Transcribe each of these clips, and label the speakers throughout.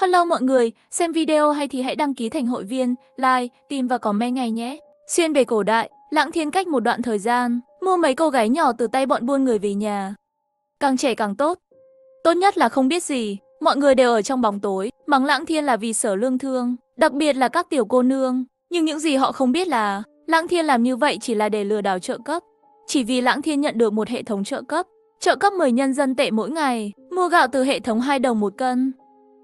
Speaker 1: Hello mọi người, xem video hay thì hãy đăng ký thành hội viên, like, tìm và comment ngay nhé. Xuyên về cổ đại, Lãng Thiên cách một đoạn thời gian, mua mấy cô gái nhỏ từ tay bọn buôn người về nhà. Càng trẻ càng tốt. Tốt nhất là không biết gì, mọi người đều ở trong bóng tối, mắng Lãng Thiên là vì sở lương thương, đặc biệt là các tiểu cô nương. Nhưng những gì họ không biết là, Lãng Thiên làm như vậy chỉ là để lừa đảo trợ cấp. Chỉ vì Lãng Thiên nhận được một hệ thống trợ cấp 10 nhân dân tệ mỗi ngày, mua gạo từ hệ thống 2 đồng một cân.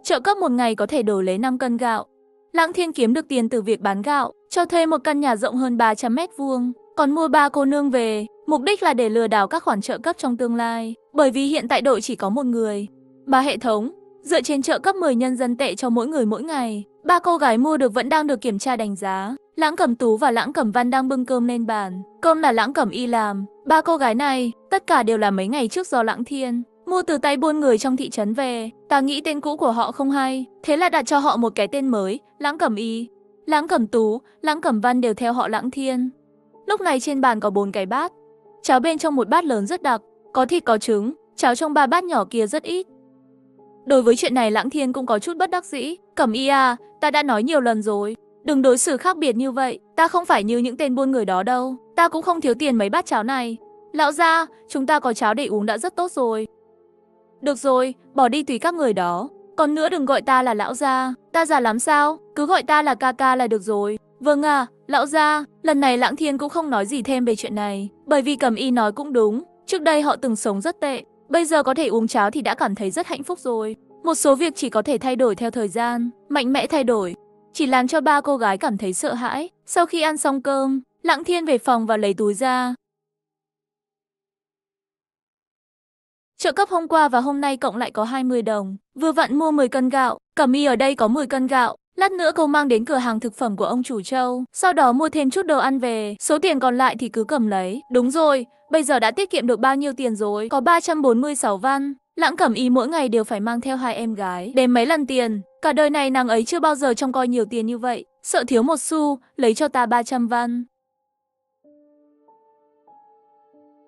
Speaker 1: Trợ cấp một ngày có thể đổi lấy 5 cân gạo. Lãng Thiên kiếm được tiền từ việc bán gạo, cho thuê một căn nhà rộng hơn 300 m², còn mua 3 cô nương về, mục đích là để lừa đảo các khoản trợ cấp trong tương lai, bởi vì hiện tại đội chỉ có một người. Mà hệ thống, dựa trên trợ cấp 10 nhân dân tệ cho mỗi người mỗi ngày, 3 cô gái mua được vẫn đang được kiểm tra đánh giá. Lãng Cẩm Tú và Lãng Cẩm Văn đang bưng cơm lên bàn, cơm là Lãng Cẩm Y làm. 3 cô gái này, tất cả đều là mấy ngày trước do Lãng Thiên mua từ tay buôn người trong thị trấn về. Ta nghĩ tên cũ của họ không hay, thế là đặt cho họ một cái tên mới, Lãng Cẩm Y. Lãng Cẩm Tú, Lãng Cẩm Văn đều theo họ Lãng Thiên. Lúc này trên bàn có 4 cái bát. Cháo bên trong một bát lớn rất đặc, có thịt có trứng, cháo trong 3 bát nhỏ kia rất ít. Đối với chuyện này Lãng Thiên cũng có chút bất đắc dĩ. Cẩm Y à, ta đã nói nhiều lần rồi, đừng đối xử khác biệt như vậy, ta không phải như những tên buôn người đó đâu, ta cũng không thiếu tiền mấy bát cháo này. Lão gia, chúng ta có cháo để uống đã rất tốt rồi. Được rồi, bỏ đi tùy các người đó. Còn nữa đừng gọi ta là lão gia, ta già lắm sao, cứ gọi ta là ca ca là được rồi. Vâng à, lão gia. Lần này Lãng Thiên cũng không nói gì thêm về chuyện này, bởi vì Cẩm Y nói cũng đúng, trước đây họ từng sống rất tệ, bây giờ có thể uống cháo thì đã cảm thấy rất hạnh phúc rồi. Một số việc chỉ có thể thay đổi theo thời gian, mạnh mẽ thay đổi, chỉ làm cho 3 cô gái cảm thấy sợ hãi. Sau khi ăn xong cơm, Lãng Thiên về phòng và lấy túi ra. Trợ cấp hôm qua và hôm nay cộng lại có 20 đồng, vừa vặn mua 10 cân gạo. Cẩm Y ở đây có 10 cân gạo, lát nữa cô mang đến cửa hàng thực phẩm của ông chủ Châu, sau đó mua thêm chút đồ ăn về, số tiền còn lại thì cứ cầm lấy. Đúng rồi, bây giờ đã tiết kiệm được bao nhiêu tiền rồi? Có 346 văn. Lãng Cẩm Y mỗi ngày đều phải mang theo 2 em gái, đếm mấy lần tiền, cả đời này nàng ấy chưa bao giờ trông coi nhiều tiền như vậy, sợ thiếu một xu, lấy cho ta 300 văn.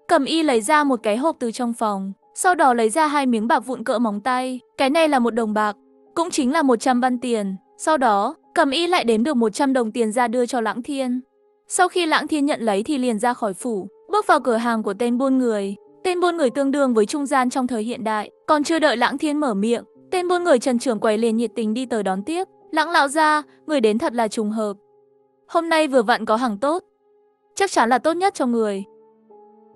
Speaker 1: Cẩm Y lấy ra một cái hộp từ trong phòng, sau đó lấy ra 2 miếng bạc vụn cỡ móng tay, cái này là 1 đồng bạc, cũng chính là 100 văn tiền. Sau đó, Cẩm Y lại đếm được 100 đồng tiền ra đưa cho Lãng Thiên. Sau khi Lãng Thiên nhận lấy thì liền ra khỏi phủ, bước vào cửa hàng của tên buôn người. Tên buôn người tương đương với trung gian trong thời hiện đại, còn chưa đợi Lãng Thiên mở miệng, tên buôn người Trần trưởng quầy liền nhiệt tình đi tới đón tiếp. Lãng lão gia, người đến thật là trùng hợp. Hôm nay vừa vặn có hàng tốt, chắc chắn là tốt nhất cho người.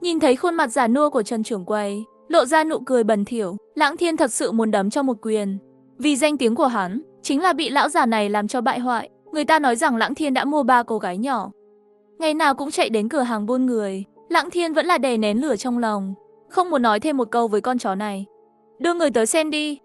Speaker 1: Nhìn thấy khuôn mặt già nua của Trần trưởng quầy, lộ ra nụ cười bẩn thỉu, Lãng Thiên thật sự muốn đấm cho một quyền. Vì danh tiếng của hắn, chính là bị lão già này làm cho bại hoại. Người ta nói rằng Lãng Thiên đã mua 3 cô gái nhỏ, ngày nào cũng chạy đến cửa hàng buôn người. Lãng Thiên vẫn là đè nén lửa trong lòng, không muốn nói thêm một câu với con chó này. Đưa người tới xem đi.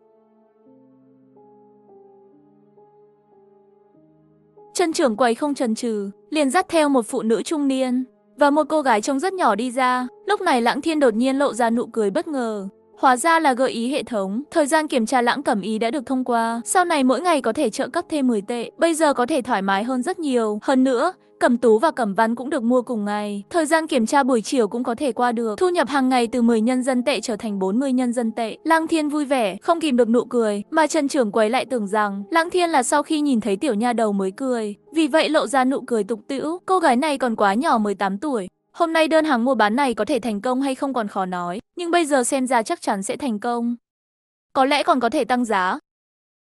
Speaker 1: Trần trưởng quầy không chần chừ, liền dắt theo một phụ nữ trung niên và một cô gái trông rất nhỏ đi ra. Lúc này Lãng Thiên đột nhiên lộ ra nụ cười bất ngờ. Hóa ra là gợi ý hệ thống, thời gian kiểm tra Lãng Cẩm Y đã được thông qua, sau này mỗi ngày có thể trợ cấp thêm 10 tệ, bây giờ có thể thoải mái hơn rất nhiều. Hơn nữa, Cẩm Tú và Cẩm Văn cũng được mua cùng ngày, thời gian kiểm tra buổi chiều cũng có thể qua được, thu nhập hàng ngày từ 10 nhân dân tệ trở thành 40 nhân dân tệ. Lãng Thiên vui vẻ, không kìm được nụ cười, mà Trần trưởng quầy lại tưởng rằng Lãng Thiên là sau khi nhìn thấy tiểu nha đầu mới cười, vì vậy lộ ra nụ cười tục tĩu. Cô gái này còn quá nhỏ, 18 tuổi. Hôm nay đơn hàng mua bán này có thể thành công hay không còn khó nói, nhưng bây giờ xem ra chắc chắn sẽ thành công. Có lẽ còn có thể tăng giá.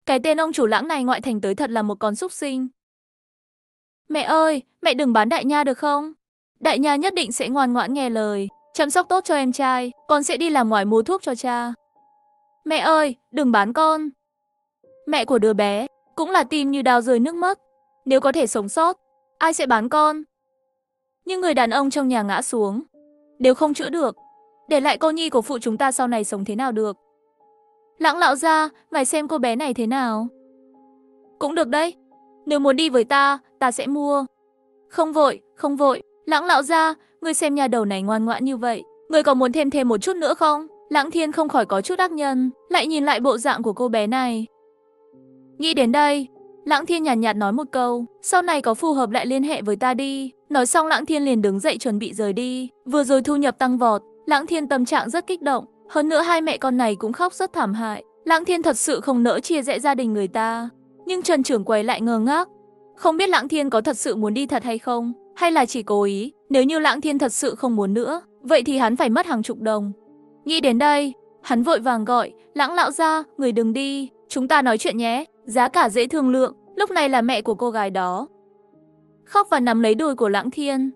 Speaker 1: Cái tên ông chủ Lãng này ngoại thành tới thật là một con súc sinh. Mẹ ơi, mẹ đừng bán Đại Nha được không? Đại Nha nhất định sẽ ngoan ngoãn nghe lời, chăm sóc tốt cho em trai, con sẽ đi làm ngoài mua thuốc cho cha. Mẹ ơi, đừng bán con. Mẹ của đứa bé cũng là tim như đao rơi nước mắt. Nếu có thể sống sót, ai sẽ bán con? Nhưng người đàn ông trong nhà ngã xuống, đều không chữa được, để lại cô nhi của phụ chúng ta sau này sống thế nào được? Lãng lão gia, ngài xem cô bé này thế nào? Cũng được đấy, nếu muốn đi với ta sẽ mua. Không vội, không vội. Lãng lão gia, người xem nhà đầu này ngoan ngoãn như vậy, người có muốn thêm một chút nữa không? Lãng Thiên không khỏi có chút ác nhân, lại nhìn lại bộ dạng của cô bé này. Nghĩ đến đây, Lãng Thiên nhàn nhạt nói một câu, sau này có phù hợp lại liên hệ với ta đi. Nói xong Lãng Thiên liền đứng dậy chuẩn bị rời đi. Vừa rồi thu nhập tăng vọt, Lãng Thiên tâm trạng rất kích động, hơn nữa 2 mẹ con này cũng khóc rất thảm hại. Lãng Thiên thật sự không nỡ chia rẽ gia đình người ta. Nhưng Trần trưởng quầy lại ngơ ngác. Không biết Lãng Thiên có thật sự muốn đi thật hay không, hay là chỉ cố ý. Nếu như Lãng Thiên thật sự không muốn nữa, vậy thì hắn phải mất hàng chục đồng. Nghĩ đến đây, hắn vội vàng gọi, Lãng lão gia, người đừng đi, chúng ta nói chuyện nhé, giá cả dễ thương lượng. Lúc này là mẹ của cô gái đó khóc và nắm lấy đùi của Lãng Thiên,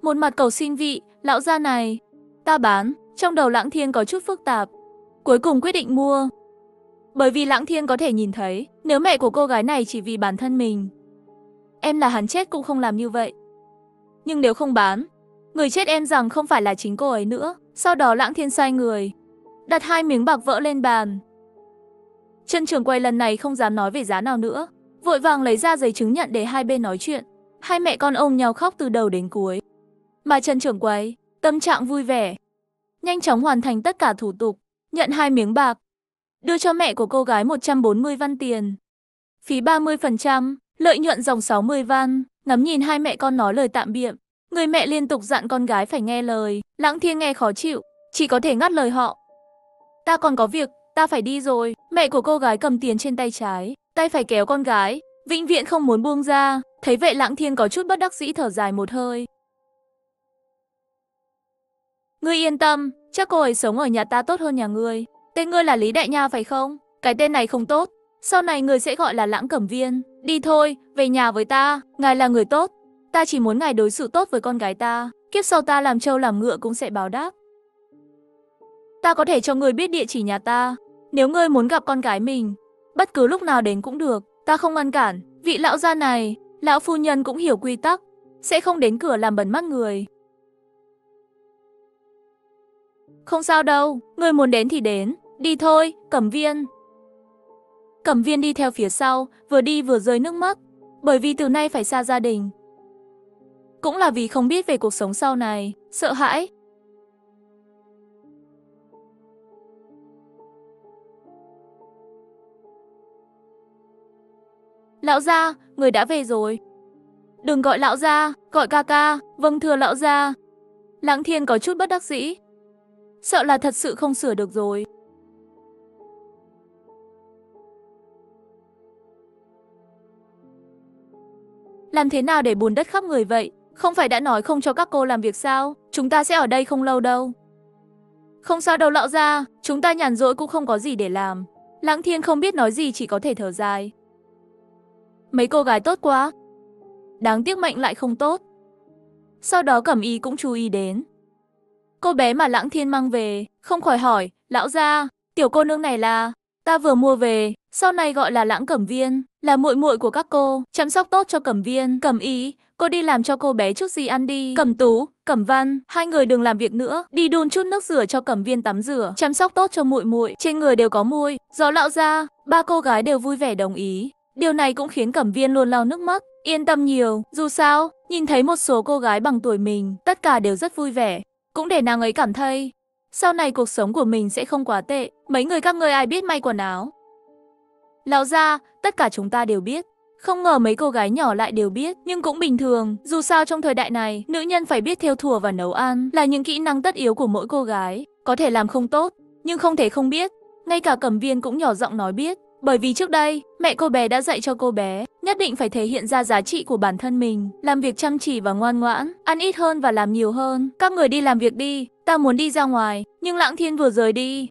Speaker 1: một mặt cầu xin vị lão gia này, ta bán. Trong đầu Lãng Thiên có chút phức tạp, cuối cùng quyết định mua. Bởi vì Lãng Thiên có thể nhìn thấy, nếu mẹ của cô gái này chỉ vì bản thân mình, em là hắn chết cũng không làm như vậy. Nhưng nếu không bán, người chết em rằng không phải là chính cô ấy nữa. Sau đó Lãng Thiên xoay người, đặt 2 miếng bạc vỡ lên bàn. Trần trưởng quầy lần này không dám nói về giá nào nữa, vội vàng lấy ra giấy chứng nhận để hai bên nói chuyện. Hai mẹ con ôm nhau khóc từ đầu đến cuối. Mà Trần trưởng quầy, tâm trạng vui vẻ, nhanh chóng hoàn thành tất cả thủ tục, nhận 2 miếng bạc, đưa cho mẹ của cô gái 140 văn tiền. Phí 30%, lợi nhuận dòng 60 văn. Ngắm nhìn hai mẹ con nói lời tạm biệt, người mẹ liên tục dặn con gái phải nghe lời. Lãng Thiên nghe khó chịu, chỉ có thể ngắt lời họ. Ta còn có việc, ta phải đi rồi. Mẹ của cô gái cầm tiền trên tay trái, tay phải kéo con gái, vĩnh viễn không muốn buông ra. Thấy vậy Lãng Thiên có chút bất đắc dĩ thở dài một hơi. Ngươi yên tâm, chắc cô ấy sống ở nhà ta tốt hơn nhà ngươi. Tên ngươi là Lý Đại Nha phải không? Cái tên này không tốt, sau này người sẽ gọi là Lãng Cẩm Viên. Đi thôi, về nhà với ta, ngài là người tốt. Ta chỉ muốn ngài đối xử tốt với con gái ta, kiếp sau ta làm trâu làm ngựa cũng sẽ báo đáp. Ta có thể cho ngươi biết địa chỉ nhà ta, nếu ngươi muốn gặp con gái mình, bất cứ lúc nào đến cũng được, ta không ngăn cản. Vị lão gia này, lão phu nhân cũng hiểu quy tắc, sẽ không đến cửa làm bẩn mắt người. Không sao đâu, ngươi muốn đến thì đến, đi thôi, Cẩm Viên. Cẩm Viên đi theo phía sau, vừa đi vừa rơi nước mắt, bởi vì từ nay phải xa gia đình. Cũng là vì không biết về cuộc sống sau này, sợ hãi. Lão gia, người đã về rồi. Đừng gọi lão gia, gọi ca ca. Vâng thưa lão gia. Lãng Thiên có chút bất đắc dĩ, sợ là thật sự không sửa được rồi. Làm thế nào để bùn đất khắp người vậy? Không phải đã nói không cho các cô làm việc sao? Chúng ta sẽ ở đây không lâu đâu. Không sao đâu lão gia, chúng ta nhàn rỗi cũng không có gì để làm. Lãng Thiên không biết nói gì, chỉ có thể thở dài. Mấy cô gái tốt quá, đáng tiếc mệnh lại không tốt. Sau đó Cẩm Y cũng chú ý đến cô bé mà Lãng Thiên mang về, không khỏi hỏi, lão gia, tiểu cô nương này là? Ta vừa mua về, sau này gọi là Lãng Cẩm Viên, là muội muội của các cô, chăm sóc tốt cho Cẩm Viên. Cẩm Y, cô đi làm cho cô bé chút gì ăn đi. Cẩm Tú, Cẩm Văn, hai người đừng làm việc nữa, đi đun chút nước rửa cho Cẩm Viên tắm rửa, chăm sóc tốt cho muội muội, trên người đều có mùi. Rõ lão gia, ba cô gái đều vui vẻ đồng ý. Điều này cũng khiến Cẩm Viên luôn lau nước mắt, yên tâm nhiều. Dù sao, nhìn thấy một số cô gái bằng tuổi mình, tất cả đều rất vui vẻ, cũng để nàng ấy cảm thấy sau này cuộc sống của mình sẽ không quá tệ. Mấy người các ngươi ai biết may quần áo? Lão gia, tất cả chúng ta đều biết. Không ngờ mấy cô gái nhỏ lại đều biết, nhưng cũng bình thường. Dù sao trong thời đại này, nữ nhân phải biết thêu thùa và nấu ăn là những kỹ năng tất yếu của mỗi cô gái. Có thể làm không tốt, nhưng không thể không biết. Ngay cả Cẩm Viên cũng nhỏ giọng nói biết. Bởi vì trước đây, mẹ cô bé đã dạy cho cô bé, nhất định phải thể hiện ra giá trị của bản thân mình, làm việc chăm chỉ và ngoan ngoãn, ăn ít hơn và làm nhiều hơn. Các người đi làm việc đi, ta muốn đi ra ngoài. Nhưng Lãng Thiên vừa rời đi,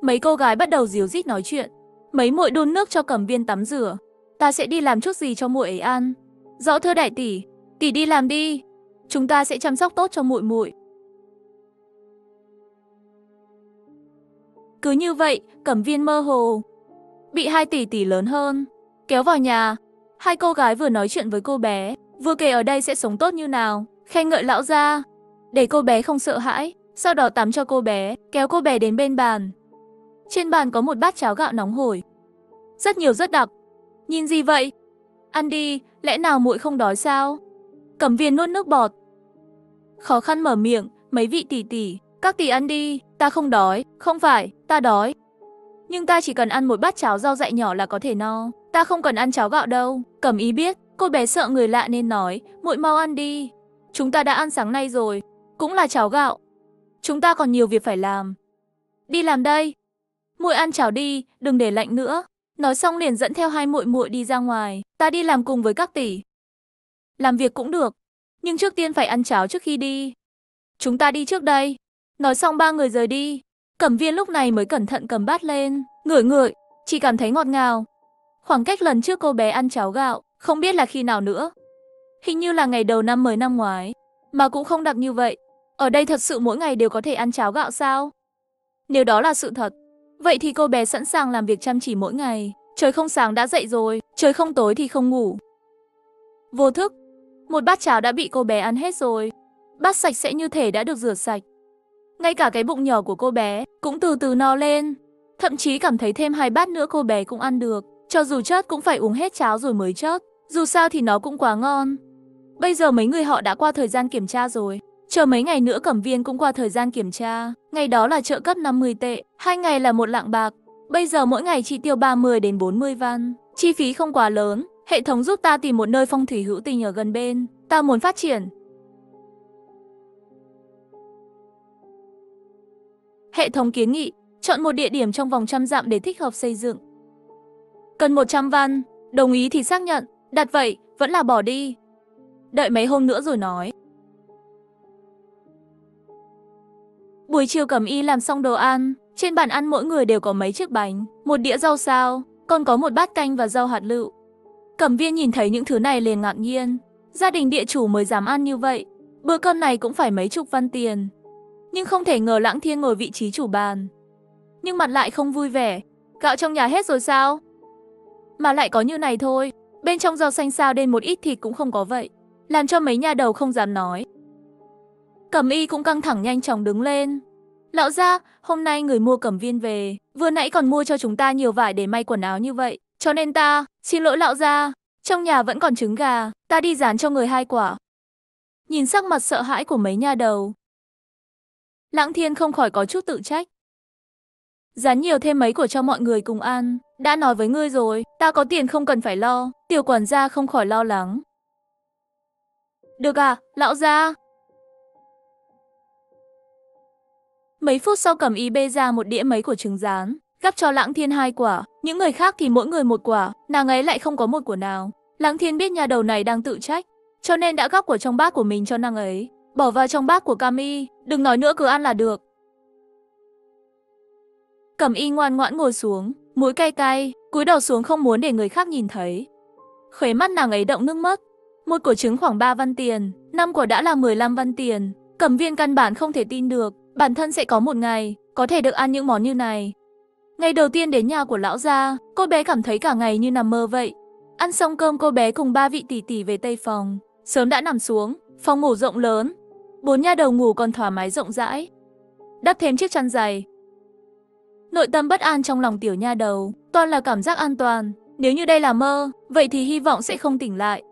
Speaker 1: mấy cô gái bắt đầu díu dít nói chuyện. Mấy muội đun nước cho Cẩm Viên tắm rửa. Ta sẽ đi làm chút gì cho muội ấy ăn. Rõ thưa đại tỷ, tỷ đi làm đi. Chúng ta sẽ chăm sóc tốt cho muội muội. Cứ như vậy, Cẩm Viên mơ hồ bị hai tỷ tỷ lớn hơn kéo vào nhà. Hai cô gái vừa nói chuyện với cô bé, vừa kể ở đây sẽ sống tốt như nào, khen ngợi lão gia, để cô bé không sợ hãi. Sau đó tắm cho cô bé, kéo cô bé đến bên bàn. Trên bàn có một bát cháo gạo nóng hổi, rất nhiều rất đặc. Nhìn gì vậy? Ăn đi, lẽ nào muội không đói sao? Cẩm Viên nuốt nước bọt, khó khăn mở miệng, mấy vị tỷ tỷ, các tỷ ăn đi, ta không đói. Không phải, ta đói. Nhưng ta chỉ cần ăn một bát cháo rau dại nhỏ là có thể no. Ta không cần ăn cháo gạo đâu. Cẩm Y biết, cô bé sợ người lạ nên nói, muội mau ăn đi. Chúng ta đã ăn sáng nay rồi, cũng là cháo gạo. Chúng ta còn nhiều việc phải làm. Đi làm đây. Muội ăn cháo đi, đừng để lạnh nữa. Nói xong liền dẫn theo hai muội muội đi ra ngoài. Ta đi làm cùng với các tỷ. Làm việc cũng được, nhưng trước tiên phải ăn cháo trước khi đi. Chúng ta đi trước đây. Nói xong ba người rời đi. Cẩm Viên lúc này mới cẩn thận cầm bát lên, ngửi ngửi, chỉ cảm thấy ngọt ngào. Khoảng cách lần trước cô bé ăn cháo gạo, không biết là khi nào nữa. Hình như là ngày đầu năm mới năm ngoái, mà cũng không đặc như vậy. Ở đây thật sự mỗi ngày đều có thể ăn cháo gạo sao? Nếu đó là sự thật, vậy thì cô bé sẵn sàng làm việc chăm chỉ mỗi ngày. Trời không sáng đã dậy rồi, trời không tối thì không ngủ. Vô thức, một bát cháo đã bị cô bé ăn hết rồi. Bát sạch sẽ như thể đã được rửa sạch. Ngay cả cái bụng nhỏ của cô bé cũng từ từ no lên. Thậm chí cảm thấy thêm hai bát nữa cô bé cũng ăn được. Cho dù chớt cũng phải uống hết cháo rồi mới chớt. Dù sao thì nó cũng quá ngon. Bây giờ mấy người họ đã qua thời gian kiểm tra rồi. Chờ mấy ngày nữa Cẩm Viên cũng qua thời gian kiểm tra. Ngày đó là trợ cấp 50 tệ, 2 ngày là 1 lạng bạc. Bây giờ mỗi ngày chi tiêu 30 đến 40 văn. Chi phí không quá lớn. Hệ thống giúp ta tìm một nơi phong thủy hữu tình ở gần bên. Ta muốn phát triển. Hệ thống kiến nghị, chọn một địa điểm trong vòng 100 dặm để thích hợp xây dựng. Cần 100 văn, đồng ý thì xác nhận, đặt vậy, vẫn là bỏ đi. Đợi mấy hôm nữa rồi nói. Buổi chiều Cẩm Y làm xong đồ ăn, trên bàn ăn mỗi người đều có mấy chiếc bánh, một đĩa rau sao, còn có một bát canh và rau hạt lựu. Cẩm Viên nhìn thấy những thứ này liền ngạc nhiên, gia đình địa chủ mới dám ăn như vậy, bữa cơm này cũng phải mấy chục văn tiền. Nhưng không thể ngờ Lãng Thiên ngồi vị trí chủ bàn. Nhưng mặt lại không vui vẻ, gạo trong nhà hết rồi sao? Mà lại có như này thôi, bên trong rau xanh sao đến một ít thịt cũng không có vậy, làm cho mấy nhà đầu không dám nói. Cẩm Y cũng căng thẳng nhanh chóng đứng lên. Lão gia, hôm nay người mua Cẩm Viên về, vừa nãy còn mua cho chúng ta nhiều vải để may quần áo như vậy, cho nên ta, xin lỗi lão gia, trong nhà vẫn còn trứng gà, ta đi rán cho người 2 quả. Nhìn sắc mặt sợ hãi của mấy nhà đầu, Lãng Thiên không khỏi có chút tự trách. Rán nhiều thêm mấy của cho mọi người cùng ăn, đã nói với ngươi rồi, ta có tiền không cần phải lo, tiểu quản gia không khỏi lo lắng. Được à, lão gia. Mấy phút sau Cẩm Y bê ra một đĩa mấy của trứng rán, gắp cho Lãng Thiên 2 quả, những người khác thì mỗi người 1 quả, nàng ấy lại không có một quả nào. Lãng Thiên biết nhà đầu này đang tự trách, cho nên đã gắp của trong bát của mình cho nàng ấy, bỏ vào trong bát của Cẩm Y, đừng nói nữa cứ ăn là được. Cẩm Y ngoan ngoãn ngồi xuống, mũi cay cay, cúi đầu xuống không muốn để người khác nhìn thấy. Khóe mắt nàng ấy đọng nước mắt. Một quả trứng khoảng 3 văn tiền, 5 quả đã là 15 văn tiền. Cẩm Viên căn bản không thể tin được, bản thân sẽ có một ngày có thể được ăn những món như này. Ngày đầu tiên đến nhà của lão gia, cô bé cảm thấy cả ngày như nằm mơ vậy. Ăn xong cơm cô bé cùng 3 vị tỷ tỷ về tây phòng, sớm đã nằm xuống, phòng ngủ rộng lớn. 4 nha đầu ngủ còn thoải mái rộng rãi, đắp thêm chiếc chăn dày. Nội tâm bất an trong lòng tiểu nha đầu, toàn là cảm giác an toàn. Nếu như đây là mơ, vậy thì hy vọng sẽ không tỉnh lại.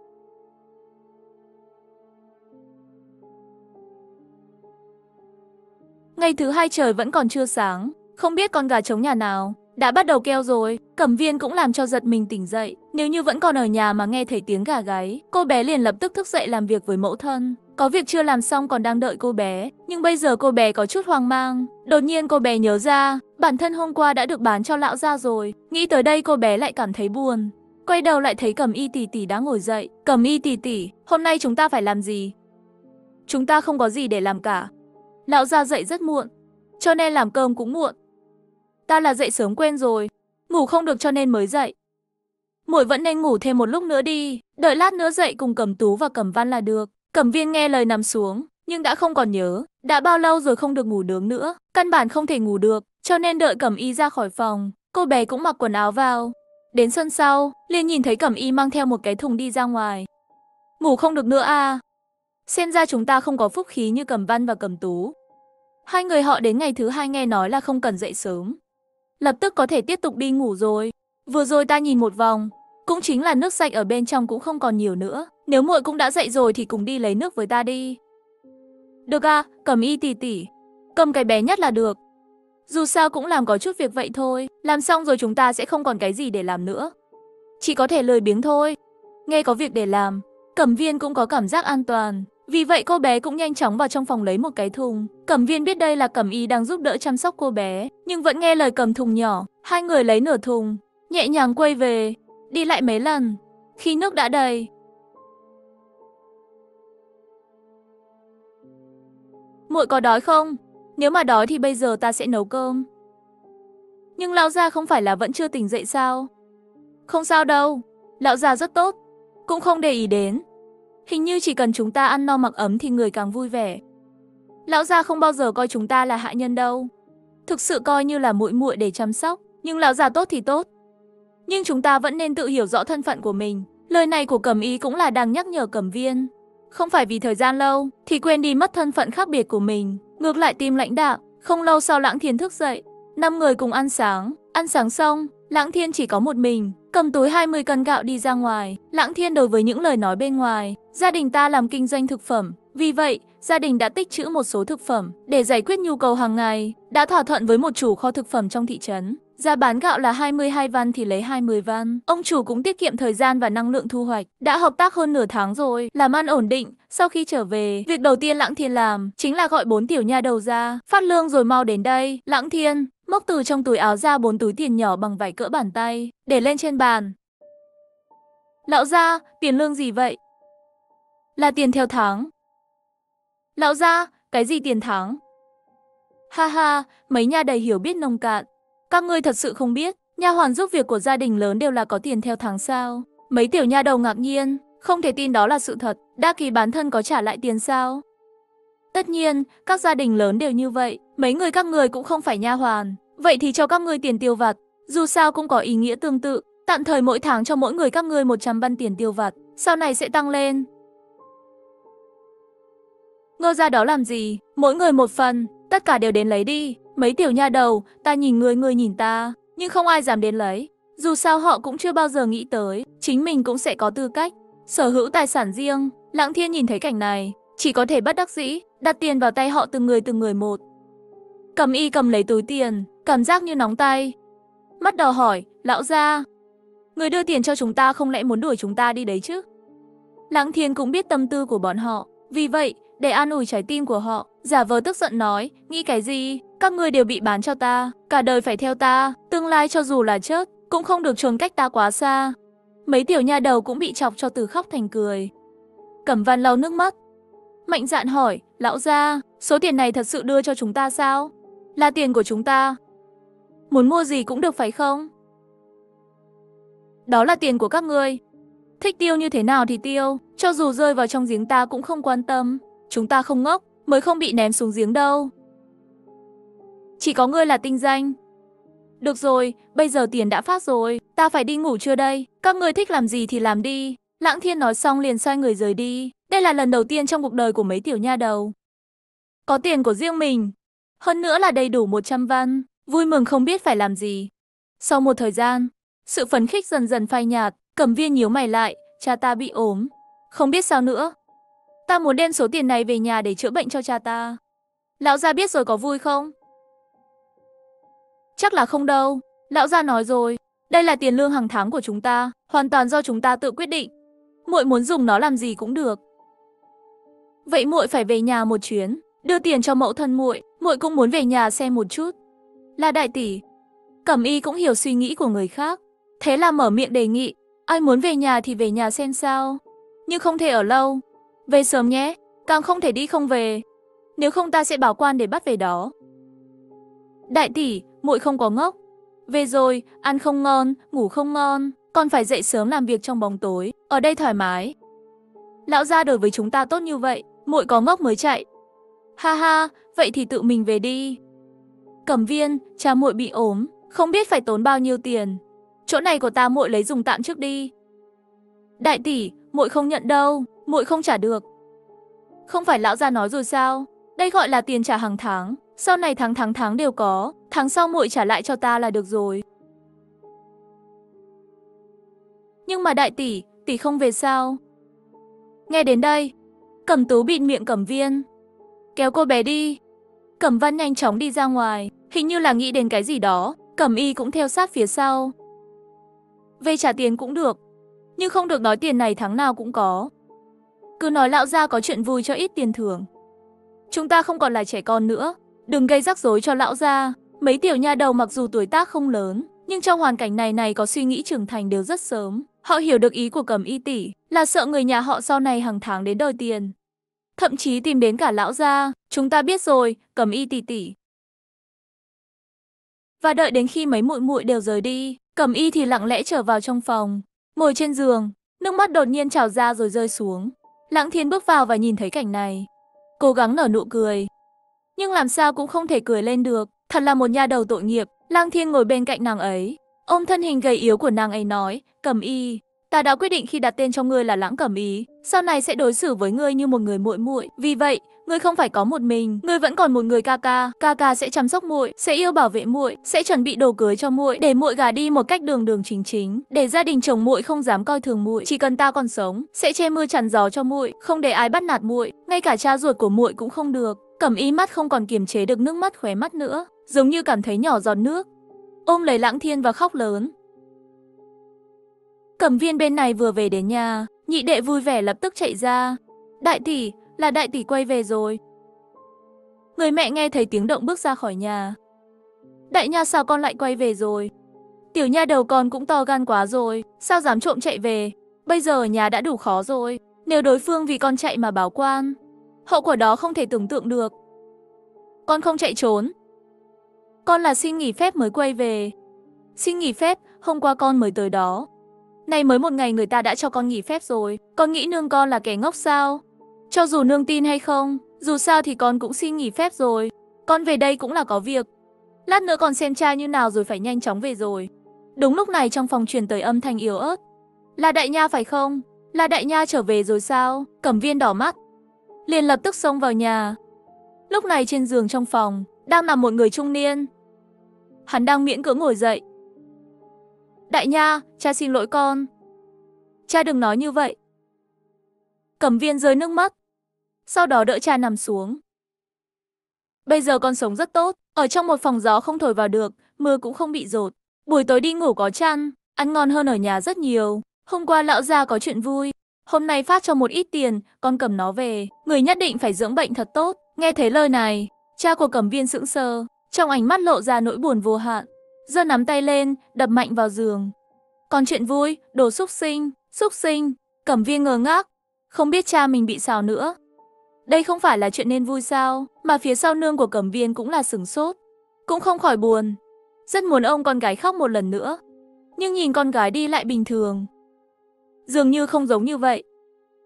Speaker 1: Ngày thứ 2 trời vẫn còn chưa sáng, không biết con gà trống nhà nào đã bắt đầu kêu rồi. Cẩm Viên cũng làm cho giật mình tỉnh dậy. Nếu như vẫn còn ở nhà mà nghe thấy tiếng gà gáy, cô bé liền lập tức thức dậy làm việc với mẫu thân. Có việc chưa làm xong còn đang đợi cô bé, nhưng bây giờ cô bé có chút hoang mang. Đột nhiên cô bé nhớ ra, bản thân hôm qua đã được bán cho lão gia rồi. Nghĩ tới đây cô bé lại cảm thấy buồn. Quay đầu lại thấy Cẩm Y tỷ tỷ đã ngồi dậy. Cẩm Y tỷ tỷ, hôm nay chúng ta phải làm gì? Chúng ta không có gì để làm cả. Lão gia dậy rất muộn, cho nên làm cơm cũng muộn. Ta là dậy sớm quên rồi, ngủ không được cho nên mới dậy. Muội vẫn nên ngủ thêm một lúc nữa đi, đợi lát nữa dậy cùng Cẩm Tú và Cẩm Văn là được. Cẩm Viên nghe lời nằm xuống, nhưng đã không còn nhớ, đã bao lâu rồi không được ngủ nướng nữa, căn bản không thể ngủ được, cho nên đợi Cẩm Y ra khỏi phòng, cô bé cũng mặc quần áo vào. Đến sân sau, liền nhìn thấy Cẩm Y mang theo một cái thùng đi ra ngoài. Ngủ không được nữa à? Xem ra chúng ta không có phúc khí như Cẩm Văn và Cẩm Tú. Hai người họ đến ngày thứ 2 nghe nói là không cần dậy sớm, lập tức có thể tiếp tục đi ngủ rồi. Vừa rồi ta nhìn một vòng, cũng chính là nước sạch ở bên trong cũng không còn nhiều nữa. Nếu muội cũng đã dậy rồi thì cùng đi lấy nước với ta đi. Được à, Cẩm Y tỷ tỷ, cầm cái bé nhất là được. Dù sao cũng làm có chút việc vậy thôi, làm xong rồi chúng ta sẽ không còn cái gì để làm nữa. Chỉ có thể lười biếng thôi. Nghe có việc để làm, Cẩm Viên cũng có cảm giác an toàn. Vì vậy cô bé cũng nhanh chóng vào trong phòng lấy một cái thùng. Cẩm Viên biết đây là Cẩm Y đang giúp đỡ chăm sóc cô bé, nhưng vẫn nghe lời cầm thùng nhỏ. Hai người lấy nửa thùng, nhẹ nhàng quay về, đi lại mấy lần. Khi nước đã đầy, muội có đói không? Nếu mà đói thì bây giờ ta sẽ nấu cơm. Nhưng lão gia không phải là vẫn chưa tỉnh dậy sao? Không sao đâu, lão gia rất tốt, cũng không để ý đến. Hình như chỉ cần chúng ta ăn no mặc ấm thì người càng vui vẻ. Lão gia không bao giờ coi chúng ta là hạ nhân đâu. Thực sự coi như là muội muội để chăm sóc, nhưng lão gia tốt thì tốt. Nhưng chúng ta vẫn nên tự hiểu rõ thân phận của mình. Lời này của Cẩm Y cũng là đang nhắc nhở Cẩm Viên. Không phải vì thời gian lâu thì quên đi mất thân phận khác biệt của mình, ngược lại tim lãnh đạm. Không lâu sau Lãng Thiên thức dậy, 5 người cùng ăn sáng xong, Lãng Thiên chỉ có một mình, cầm túi 20 cân gạo đi ra ngoài. Lãng Thiên đối với những lời nói bên ngoài, gia đình ta làm kinh doanh thực phẩm, vì vậy gia đình đã tích trữ một số thực phẩm để giải quyết nhu cầu hàng ngày, đã thỏa thuận với một chủ kho thực phẩm trong thị trấn. Giá bán gạo là 22 văn thì lấy 20 văn. Ông chủ cũng tiết kiệm thời gian và năng lượng thu hoạch. Đã hợp tác hơn nửa tháng rồi, làm ăn ổn định. Sau khi trở về, việc đầu tiên Lãng Thiên làm chính là gọi 4 tiểu nha đầu ra, phát lương rồi mau đến đây. Lãng Thiên móc từ trong túi áo ra 4 túi tiền nhỏ bằng vải cỡ bàn tay, để lên trên bàn. Lão gia, tiền lương gì vậy? Là tiền theo tháng. Lão gia, cái gì tiền tháng? Ha ha, mấy nha đầy hiểu biết nông cạn. Các ngươi thật sự không biết, nha hoàn giúp việc của gia đình lớn đều là có tiền theo tháng sao? Mấy tiểu nha đầu ngạc nhiên, không thể tin đó là sự thật. Đa Kỳ bán thân có trả lại tiền sao? Tất nhiên, các gia đình lớn đều như vậy. Mấy người các người cũng không phải nha hoàn, vậy thì cho các ngươi tiền tiêu vặt. Dù sao cũng có ý nghĩa tương tự. Tạm thời mỗi tháng cho mỗi người các ngươi 100 văn tiền tiêu vặt, sau này sẽ tăng lên. Ngơ ra đó làm gì? Mỗi người một phần, tất cả đều đến lấy đi. Mấy tiểu nha đầu, ta nhìn người nhìn ta, nhưng không ai dám đến lấy. Dù sao họ cũng chưa bao giờ nghĩ tới, chính mình cũng sẽ có tư cách sở hữu tài sản riêng. Lãng Thiên nhìn thấy cảnh này, chỉ có thể bất đắc dĩ, đặt tiền vào tay họ từng người một. Cẩm Y cầm lấy túi tiền, cảm giác như nóng tay. Mắt đỏ hỏi, lão gia, người đưa tiền cho chúng ta không lẽ muốn đuổi chúng ta đi đấy chứ? Lãng Thiên cũng biết tâm tư của bọn họ, vì vậy, để an ủi trái tim của họ, giả vờ tức giận nói, nghĩ cái gì, các ngươi đều bị bán cho ta, cả đời phải theo ta, tương lai cho dù là chết, cũng không được trốn cách ta quá xa. Mấy tiểu nha đầu cũng bị chọc cho từ khóc thành cười. Cẩm Văn lau nước mắt, mạnh dạn hỏi, lão gia, số tiền này thật sự đưa cho chúng ta sao? Là tiền của chúng ta. Muốn mua gì cũng được phải không? Đó là tiền của các ngươi. Thích tiêu như thế nào thì tiêu, cho dù rơi vào trong giếng ta cũng không quan tâm. Chúng ta không ngốc, mới không bị ném xuống giếng đâu. Chỉ có ngươi là tinh danh. Được rồi, bây giờ tiền đã phát rồi, ta phải đi ngủ trưa đây. Các ngươi thích làm gì thì làm đi. Lãng Thiên nói xong liền xoay người rời đi. Đây là lần đầu tiên trong cuộc đời của mấy tiểu nha đầu có tiền của riêng mình. Hơn nữa là đầy đủ 100 văn. Vui mừng không biết phải làm gì. Sau một thời gian, sự phấn khích dần dần phai nhạt. Cẩm Viên nhíu mày lại, cha ta bị ốm, không biết sao nữa. Ta muốn đem số tiền này về nhà để chữa bệnh cho cha ta. Lão gia biết rồi có vui không? Chắc là không đâu. Lão gia nói rồi, đây là tiền lương hàng tháng của chúng ta, hoàn toàn do chúng ta tự quyết định. Muội muốn dùng nó làm gì cũng được. Vậy muội phải về nhà một chuyến, đưa tiền cho mẫu thân muội. Muội cũng muốn về nhà xem một chút. Là đại tỷ. Cẩm Y cũng hiểu suy nghĩ của người khác, thế là mở miệng đề nghị, ai muốn về nhà thì về nhà xem sao, nhưng không thể ở lâu. Về sớm nhé, càng không thể đi không về, nếu không ta sẽ báo quan để bắt về đó. Đại tỷ, muội không có ngốc. Về rồi, ăn không ngon, ngủ không ngon, còn phải dậy sớm làm việc trong bóng tối, ở đây thoải mái. Lão gia đối với chúng ta tốt như vậy, muội có ngốc mới chạy. Ha ha, vậy thì tự mình về đi. Cẩm Viên, cha muội bị ốm, không biết phải tốn bao nhiêu tiền. Chỗ này của ta muội lấy dùng tạm trước đi. Đại tỷ, muội không nhận đâu, muội không trả được. Không phải lão gia nói rồi sao? Đây gọi là tiền trả hàng tháng, sau này tháng đều có, tháng sau muội trả lại cho ta là được rồi. Nhưng mà đại tỷ, tỷ không về sao? Nghe đến đây, Cẩm Tú bịt miệng Cẩm Viên, kéo cô bé đi. Cẩm Văn nhanh chóng đi ra ngoài, hình như là nghĩ đến cái gì đó. Cẩm Y cũng theo sát phía sau. Về trả tiền cũng được, nhưng không được nói tiền này tháng nào cũng có. cứ nói lão gia có chuyện vui cho ít tiền thưởng. Chúng ta không còn là trẻ con nữa, đừng gây rắc rối cho lão gia. Mấy tiểu nha đầu mặc dù tuổi tác không lớn, nhưng trong hoàn cảnh này có suy nghĩ trưởng thành đều rất sớm. Họ hiểu được ý của Cẩm Y tỷ là sợ người nhà họ sau này hàng tháng đến đòi tiền. Thậm chí tìm đến cả lão gia. Chúng ta biết rồi, Cẩm Y tỷ tỷ. Và đợi đến khi mấy muội muội đều rời đi, Cẩm Y thì lặng lẽ trở vào trong phòng, ngồi trên giường, nước mắt đột nhiên trào ra rồi rơi xuống. Lãng Thiên bước vào và nhìn thấy cảnh này, cố gắng nở nụ cười, nhưng làm sao cũng không thể cười lên được. Thật là một nha đầu tội nghiệp. Lãng Thiên ngồi bên cạnh nàng ấy, ôm thân hình gầy yếu của nàng ấy nói, Cẩm Y, ta đã quyết định khi đặt tên cho ngươi là Lãng Cẩm Y, sau này sẽ đối xử với ngươi như một người muội muội. Vì vậy, ngươi không phải có một mình, ngươi vẫn còn một người ca ca sẽ chăm sóc muội, sẽ yêu bảo vệ muội, sẽ chuẩn bị đồ cưới cho muội, để muội gả đi một cách đường đường chính chính, để gia đình chồng muội không dám coi thường muội, chỉ cần ta còn sống, sẽ che mưa chắn gió cho muội, không để ai bắt nạt muội, ngay cả cha ruột của muội cũng không được. Cẩm Y mắt không còn kiềm chế được nước mắt khóe mắt nữa, giống như cảm thấy nhỏ giọt nước, ôm lấy Lãng Thiên và khóc lớn. Cẩm Viên bên này vừa về đến nhà, nhị đệ vui vẻ lập tức chạy ra. Đại tỷ, là đại tỷ quay về rồi. Người mẹ nghe thấy tiếng động bước ra khỏi nhà. Đại nha, sao con lại quay về rồi? Tiểu nha đầu con cũng to gan quá rồi, sao dám trộm chạy về? Bây giờ ở nhà đã đủ khó rồi, nếu đối phương vì con chạy mà báo quan, hậu quả đó không thể tưởng tượng được. Con không chạy trốn. Con là xin nghỉ phép mới quay về. Xin nghỉ phép, hôm qua con mới tới đó. Nay mới một ngày người ta đã cho con nghỉ phép rồi. Con nghĩ nương con là kẻ ngốc sao? Cho dù nương tin hay không, dù sao thì con cũng xin nghỉ phép rồi. Con về đây cũng là có việc. Lát nữa con xem cha như nào rồi phải nhanh chóng về rồi. Đúng lúc này trong phòng truyền tới âm thanh yếu ớt. Là Đại Nha phải không? Là Đại Nha trở về rồi sao? Cẩm Viên đỏ mắt, liền lập tức xông vào nhà. Lúc này trên giường trong phòng đang nằm một người trung niên. Hắn đang miễn cưỡng ngồi dậy. Đại Nha, cha xin lỗi con. Cha đừng nói như vậy. Cẩm Viên rơi nước mắt, sau đó đỡ cha nằm xuống. Bây giờ con sống rất tốt, ở trong một phòng gió không thổi vào được, mưa cũng không bị dột. Buổi tối đi ngủ có chăn, ăn ngon hơn ở nhà rất nhiều. Hôm qua lão gia có chuyện vui, hôm nay phát cho một ít tiền, con cầm nó về. Người nhất định phải dưỡng bệnh thật tốt. Nghe thấy lời này, cha của Cẩm Viên sững sờ, trong ánh mắt lộ ra nỗi buồn vô hạn, giơ nắm tay lên, đập mạnh vào giường. Còn chuyện vui, đồ xúc sinh, xúc sinh. Cẩm Viên ngơ ngác, không biết cha mình bị sao nữa. Đây không phải là chuyện nên vui sao? Mà phía sau nương của Cẩm Viên cũng là sửng sốt, cũng không khỏi buồn, rất muốn ôm con gái khóc một lần nữa. Nhưng nhìn con gái đi lại bình thường, dường như không giống như vậy.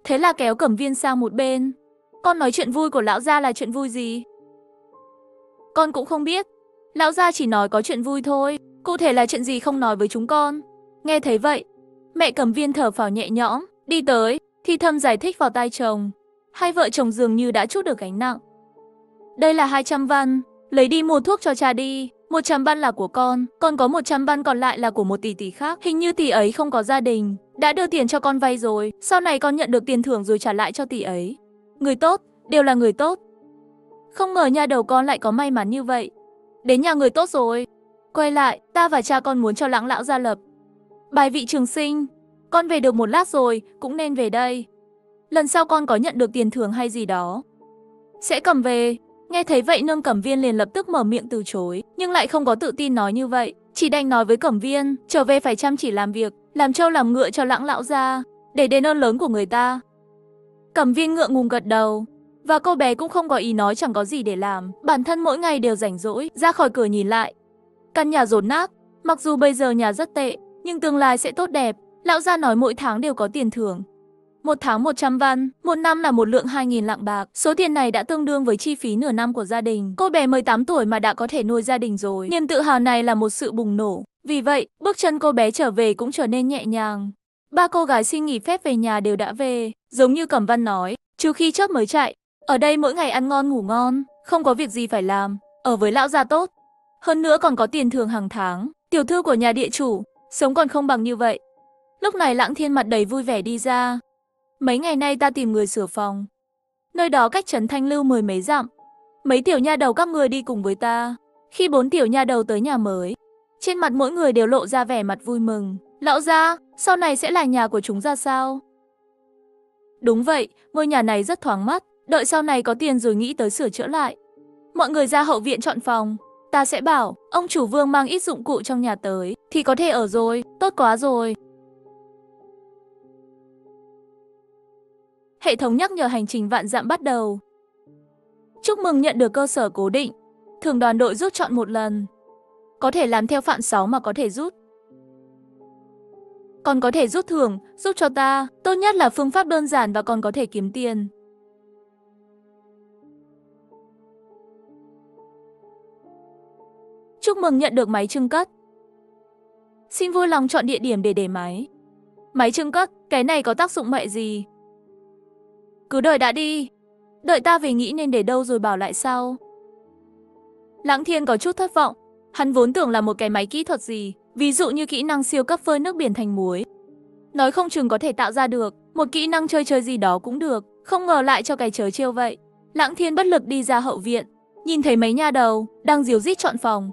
Speaker 1: Thế là kéo Cẩm Viên sang một bên. Con nói chuyện vui của lão gia là chuyện vui gì? Con cũng không biết. Lão gia chỉ nói có chuyện vui thôi, cụ thể là chuyện gì không nói với chúng con. Nghe thấy vậy, mẹ Cẩm Viên thở phào nhẹ nhõm, đi tới, thì thầm giải thích vào tai chồng. Hai vợ chồng dường như đã trút được gánh nặng. Đây là 200 văn, lấy đi mua thuốc cho cha đi. 100 văn là của con có 100 văn còn lại là của một tỷ khác. Hình như tỷ ấy không có gia đình, đã đưa tiền cho con vay rồi. Sau này con nhận được tiền thưởng rồi trả lại cho tỷ ấy. Người tốt, đều là người tốt. Không ngờ nha đầu con lại có may mắn như vậy. Đến nhà người tốt rồi. Quay lại, ta và cha con muốn cho Lãng lão gia lập bài vị trường sinh. Con về được một lát rồi, cũng nên về đây. Lần sau con có nhận được tiền thưởng hay gì đó, sẽ cầm về. Nghe thấy vậy nương Cẩm Viên liền lập tức mở miệng từ chối, nhưng lại không có tự tin nói như vậy. Chỉ đành nói với Cẩm Viên, trở về phải chăm chỉ làm việc, làm trâu làm ngựa cho Lãng lão gia, để đền ơn lớn của người ta. Cẩm Viên ngượng ngùng gật đầu. Và cô bé cũng không có ý nói chẳng có gì để làm, bản thân mỗi ngày đều rảnh rỗi, ra khỏi cửa nhìn lại. Căn nhà dột nát, mặc dù bây giờ nhà rất tệ, nhưng tương lai sẽ tốt đẹp. Lão gia nói mỗi tháng đều có tiền thưởng. Một tháng 100 văn, một năm là một lượng 2.000 lạng bạc. Số tiền này đã tương đương với chi phí nửa năm của gia đình. Cô bé 18 tuổi mà đã có thể nuôi gia đình rồi. Niềm tự hào này là một sự bùng nổ. Vì vậy, bước chân cô bé trở về cũng trở nên nhẹ nhàng. Ba cô gái xin nghỉ phép về nhà đều đã về. Giống như Cẩm Văn nói, trừ khi chớp mới chạy. Ở đây mỗi ngày ăn ngon ngủ ngon, không có việc gì phải làm. Ở với lão gia tốt. Hơn nữa còn có tiền thưởng hàng tháng. Tiểu thư của nhà địa chủ, sống còn không bằng như vậy. Lúc này Lãng Thiên mặt đầy vui vẻ đi ra. Mấy ngày nay ta tìm người sửa phòng. Nơi đó cách trấn Thanh Lưu 10 mấy dặm. Mấy tiểu nha đầu các người đi cùng với ta. Khi 4 tiểu nha đầu tới nhà mới, trên mặt mỗi người đều lộ ra vẻ mặt vui mừng. Lão gia, sau này sẽ là nhà của chúng ra sao? Đúng vậy, ngôi nhà này rất thoáng mắt, đợi sau này có tiền rồi nghĩ tới sửa chữa lại. Mọi người ra hậu viện chọn phòng. Ta sẽ bảo, ông chủ Vương mang ít dụng cụ trong nhà tới, thì có thể ở rồi, tốt quá rồi. Hệ thống nhắc nhở hành trình vạn dặm bắt đầu. Chúc mừng nhận được cơ sở cố định. Thường đoàn đội rút chọn một lần. Có thể làm theo phạn 6 mà có thể rút. Còn có thể rút thưởng, giúp cho ta. Tốt nhất là phương pháp đơn giản và còn có thể kiếm tiền. Chúc mừng nhận được máy trưng cất. Xin vui lòng chọn địa điểm để máy. Máy trưng cất, cái này có tác dụng mẹ gì? Cứ đợi đã đi. Đợi ta về nghĩ nên để đâu rồi bảo lại sau. Lãng Thiên có chút thất vọng. Hắn vốn tưởng là một cái máy kỹ thuật gì, ví dụ như kỹ năng siêu cấp phơi nước biển thành muối. Nói không chừng có thể tạo ra được, một kỹ năng chơi gì đó cũng được, không ngờ lại cho cái chớ trêu vậy. Lãng Thiên bất lực đi ra hậu viện, nhìn thấy mấy nhà đầu đang díu dít chọn phòng.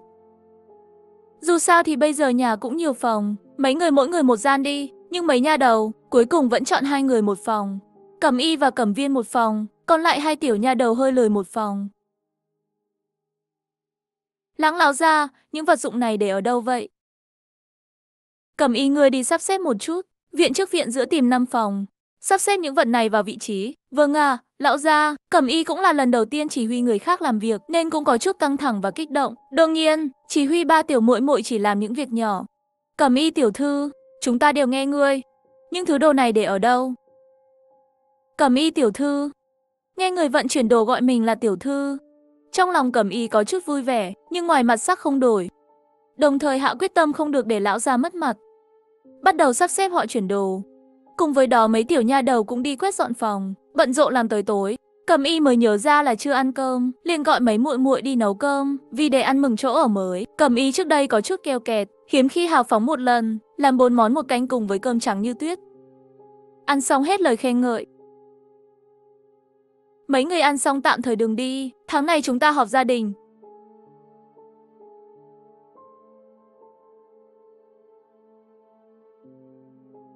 Speaker 1: Dù sao thì bây giờ nhà cũng nhiều phòng, mấy người mỗi người một gian đi, nhưng mấy nhà đầu cuối cùng vẫn chọn 2 người một phòng. Cẩm Y và Cẩm Viên một phòng, còn lại 2 tiểu nha đầu hơi lười một phòng. Lãng lão gia, những vật dụng này để ở đâu vậy? Cẩm Y ngươi đi sắp xếp một chút, viện trước viện giữa tìm 5 phòng, sắp xếp những vật này vào vị trí. Vâng à, lão gia. Cẩm Y cũng là lần đầu tiên chỉ huy người khác làm việc nên cũng có chút căng thẳng và kích động. Đương nhiên, chỉ huy 3 tiểu muội muội chỉ làm những việc nhỏ. Cẩm Y tiểu thư, chúng ta đều nghe ngươi. Nhưng thứ đồ này để ở đâu? Cẩm Y tiểu thư. Nghe người vận chuyển đồ gọi mình là tiểu thư. Trong lòng Cẩm Y có chút vui vẻ, nhưng ngoài mặt sắc không đổi. Đồng thời hạ quyết tâm không được để lão gia mất mặt. Bắt đầu sắp xếp họ chuyển đồ. Cùng với đó mấy tiểu nha đầu cũng đi quét dọn phòng, bận rộn làm tới tối. Cẩm Y mới nhớ ra là chưa ăn cơm, liền gọi mấy muội muội đi nấu cơm, vì để ăn mừng chỗ ở mới. Cẩm Y trước đây có chút keo kẹt, hiếm khi hào phóng một lần, làm 4 món một canh cùng với cơm trắng như tuyết. Ăn xong hết lời khen ngợi. Mấy người ăn xong tạm thời đừng đi, tháng này chúng ta họp gia đình.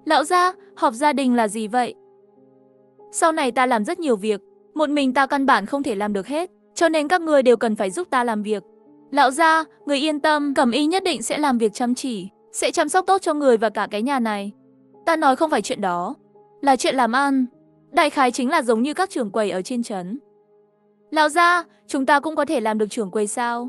Speaker 1: Lão gia, họp gia đình là gì vậy? Sau này ta làm rất nhiều việc, một mình ta căn bản không thể làm được hết, cho nên các người đều cần phải giúp ta làm việc. Lão gia, người yên tâm, Cẩm Y nhất định sẽ làm việc chăm chỉ, sẽ chăm sóc tốt cho người và cả cái nhà này. Ta nói không phải chuyện đó, là chuyện làm ăn. Đại khái chính là giống như các trưởng quầy ở trên trấn. Lão gia, chúng ta cũng có thể làm được trưởng quầy sao?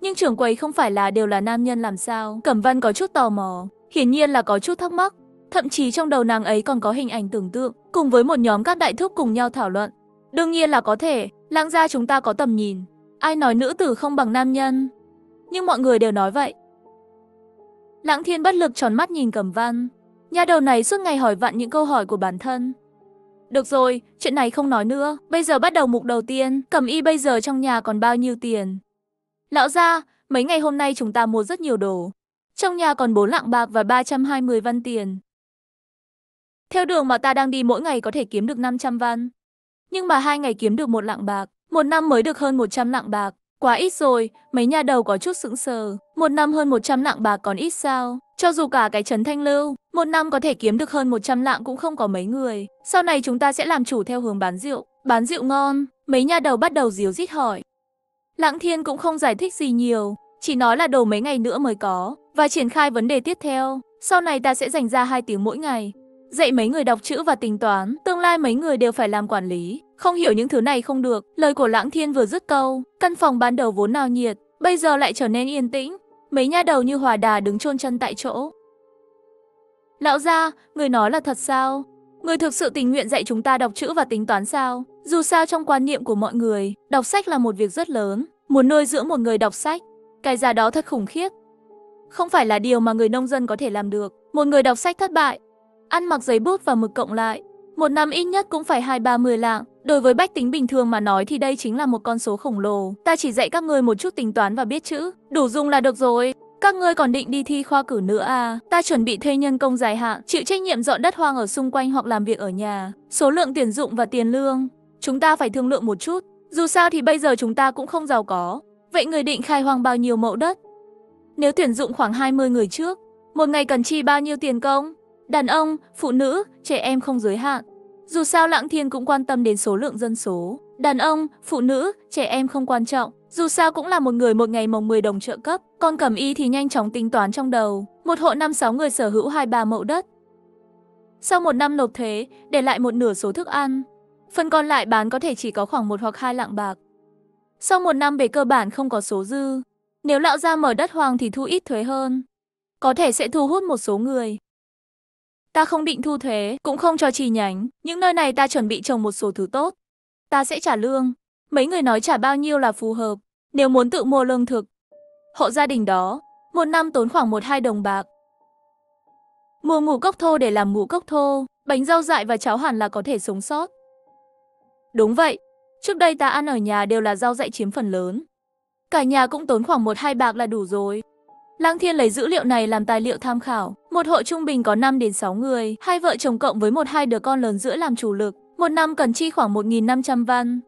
Speaker 1: Nhưng trưởng quầy không phải là đều là nam nhân làm sao? Cẩm Vân có chút tò mò, hiển nhiên là có chút thắc mắc. Thậm chí trong đầu nàng ấy còn có hình ảnh tưởng tượng, cùng với một nhóm các đại thúc cùng nhau thảo luận. Đương nhiên là có thể, Lãng gia chúng ta có tầm nhìn. Ai nói nữ tử không bằng nam nhân? Nhưng mọi người đều nói vậy. Lãng Thiên bất lực tròn mắt nhìn Cẩm Văn. Nha đầu này suốt ngày hỏi vặn những câu hỏi của bản thân. Được rồi, chuyện này không nói nữa. Bây giờ bắt đầu mục đầu tiên. Cẩm Y bây giờ trong nhà còn bao nhiêu tiền? Lão gia, mấy ngày hôm nay chúng ta mua rất nhiều đồ. Trong nhà còn 4 lạng bạc và 320 văn tiền. Theo đường mà ta đang đi mỗi ngày có thể kiếm được 500 văn. Nhưng mà 2 ngày kiếm được 1 lạng bạc, 1 năm mới được hơn 100 lạng bạc. Quá ít rồi, mấy nhà đầu có chút sững sờ. 1 năm hơn 100 lạng bạc còn ít sao? Cho dù cả cái trấn Thanh Lưu, 1 năm có thể kiếm được hơn 100 lạng cũng không có mấy người. Sau này chúng ta sẽ làm chủ theo hướng bán rượu ngon. Mấy nhà đầu bắt đầu díu dít hỏi. Lãng Thiên cũng không giải thích gì nhiều, chỉ nói là đồ mấy ngày nữa mới có, và triển khai vấn đề tiếp theo. Sau này ta sẽ dành ra 2 tiếng mỗi ngày, dạy mấy người đọc chữ và tính toán, tương lai mấy người đều phải làm quản lý, không hiểu những thứ này không được. Lời của Lãng Thiên vừa dứt câu, căn phòng ban đầu vốn náo nhiệt, bây giờ lại trở nên yên tĩnh, mấy nha đầu như Hòa Đà đứng chôn chân tại chỗ. Lão gia, người nói là thật sao? Người thực sự tình nguyện dạy chúng ta đọc chữ và tính toán sao? Dù sao trong quan niệm của mọi người, đọc sách là một việc rất lớn, muốn nuôi dưỡng một người đọc sách, cái giá đó thật khủng khiếp. Không phải là điều mà người nông dân có thể làm được. Một người đọc sách thất bại, ăn mặc giấy bút và mực cộng lại, 1 năm ít nhất cũng phải 20-30 lạng. Đối với bách tính bình thường mà nói thì đây chính là một con số khổng lồ. Ta chỉ dạy các ngươi một chút tính toán và biết chữ, đủ dùng là được rồi. Các ngươi còn định đi thi khoa cử nữa à? Ta chuẩn bị thuê nhân công dài hạn, chịu trách nhiệm dọn đất hoang ở xung quanh hoặc làm việc ở nhà. Số lượng tuyển dụng và tiền lương, chúng ta phải thương lượng một chút. Dù sao thì bây giờ chúng ta cũng không giàu có. Vậy người định khai hoang bao nhiêu mẫu đất? Nếu tuyển dụng khoảng 20 người trước, một ngày cần chi bao nhiêu tiền công? Đàn ông, phụ nữ, trẻ em không giới hạn. Dù sao Lặng Thiên cũng quan tâm đến số lượng dân số. Đàn ông, phụ nữ, trẻ em không quan trọng. Dù sao cũng là một người một ngày mồng 10 đồng trợ cấp. Còn Cẩm Y thì nhanh chóng tính toán trong đầu. Một hộ 5-6 người sở hữu 2-3 mẫu đất. Sau 1 năm nộp thuế, để lại một nửa số thức ăn. Phần còn lại bán có thể chỉ có khoảng 1 hoặc 2 lạng bạc. Sau 1 năm về cơ bản không có số dư. Nếu lão gia mở đất hoang thì thu ít thuế hơn. Có thể sẽ thu hút một số người. Ta không định thu thuế, cũng không cho chi nhánh. Những nơi này ta chuẩn bị trồng một số thứ tốt. Ta sẽ trả lương. Mấy người nói trả bao nhiêu là phù hợp. Nếu muốn tự mua lương thực. Hộ gia đình đó, 1 năm tốn khoảng 1-2 đồng bạc. Mua ngũ cốc thô để làm ngũ cốc thô. Bánh rau dại và cháo hẳn là có thể sống sót. Đúng vậy. Trước đây ta ăn ở nhà đều là rau dại chiếm phần lớn. Cả nhà cũng tốn khoảng 1-2 bạc là đủ rồi. Lăng Thiên lấy dữ liệu này làm tài liệu tham khảo. Một hộ trung bình có 5-6 người, 2 vợ chồng cộng với 1-2 đứa con lớn giữa làm chủ lực. 1 năm cần chi khoảng 1.500 văn.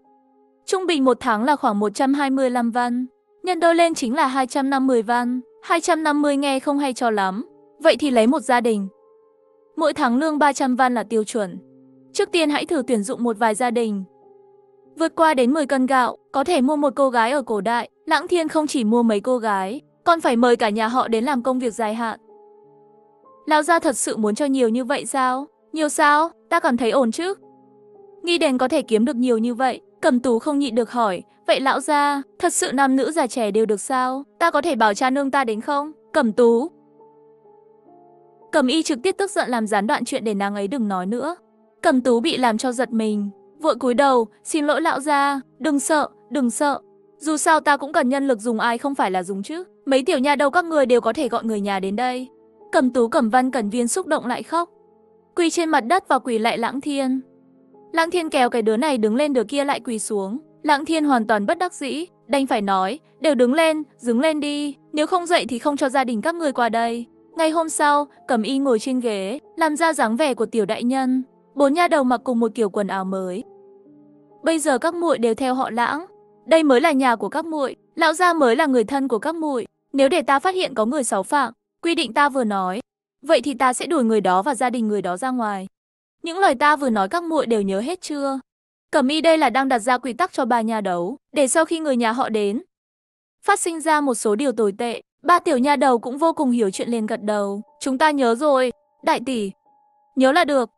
Speaker 1: Trung bình 1 tháng là khoảng 125 văn. Nhân đôi lên chính là 250 văn. 250 nghe không hay cho lắm. Vậy thì lấy một gia đình. Mỗi tháng lương 300 văn là tiêu chuẩn. Trước tiên hãy thử tuyển dụng một vài gia đình. Vượt qua đến 10 cân gạo, có thể mua một cô gái ở cổ đại. Lăng Thiên không chỉ mua mấy cô gái, còn phải mời cả nhà họ đến làm công việc dài hạn. Lão gia thật sự muốn cho nhiều như vậy sao? Nhiều sao? Ta còn thấy ổn chứ. Nghĩ đến có thể kiếm được nhiều như vậy, Cẩm Tú không nhịn được hỏi, vậy lão gia, thật sự nam nữ già trẻ đều được sao? Ta có thể bảo cha nương ta đến không? Cẩm Tú. Cẩm Y trực tiếp tức giận làm gián đoạn chuyện để nàng ấy đừng nói nữa. Cẩm Tú bị làm cho giật mình, vội cúi đầu, xin lỗi lão gia, đừng sợ, đừng sợ. Dù sao ta cũng cần nhân lực dùng ai không phải là dùng chứ. Mấy tiểu nha đầu các người đều có thể gọi người nhà đến đây. Cẩm Tú Cẩm Văn Cẩn Viên xúc động lại khóc. Quỳ trên mặt đất và quỳ lại Lăng Thiên. Lăng Thiên kéo cái đứa này đứng lên đứa kia lại quỳ xuống. Lăng Thiên hoàn toàn bất đắc dĩ, đành phải nói, đều đứng lên đi. Nếu không dậy thì không cho gia đình các người qua đây. Ngày hôm sau, Cẩm Y ngồi trên ghế, làm ra dáng vẻ của tiểu đại nhân. 4 nha đầu mặc cùng một kiểu quần áo mới. Bây giờ các muội đều theo họ Lãng. Đây mới là nhà của các muội, lão gia mới là người thân của các muội. Nếu để ta phát hiện có người xáo phạm quy định ta vừa nói, vậy thì ta sẽ đuổi người đó và gia đình người đó ra ngoài. Những lời ta vừa nói các muội đều nhớ hết chưa? Cẩm Y đây là đang đặt ra quy tắc cho 3 nha đấu, để sau khi người nhà họ đến, phát sinh ra một số điều tồi tệ. 3 tiểu nha đầu cũng vô cùng hiểu chuyện liền gật đầu. Chúng ta nhớ rồi, đại tỷ. Nhớ là được.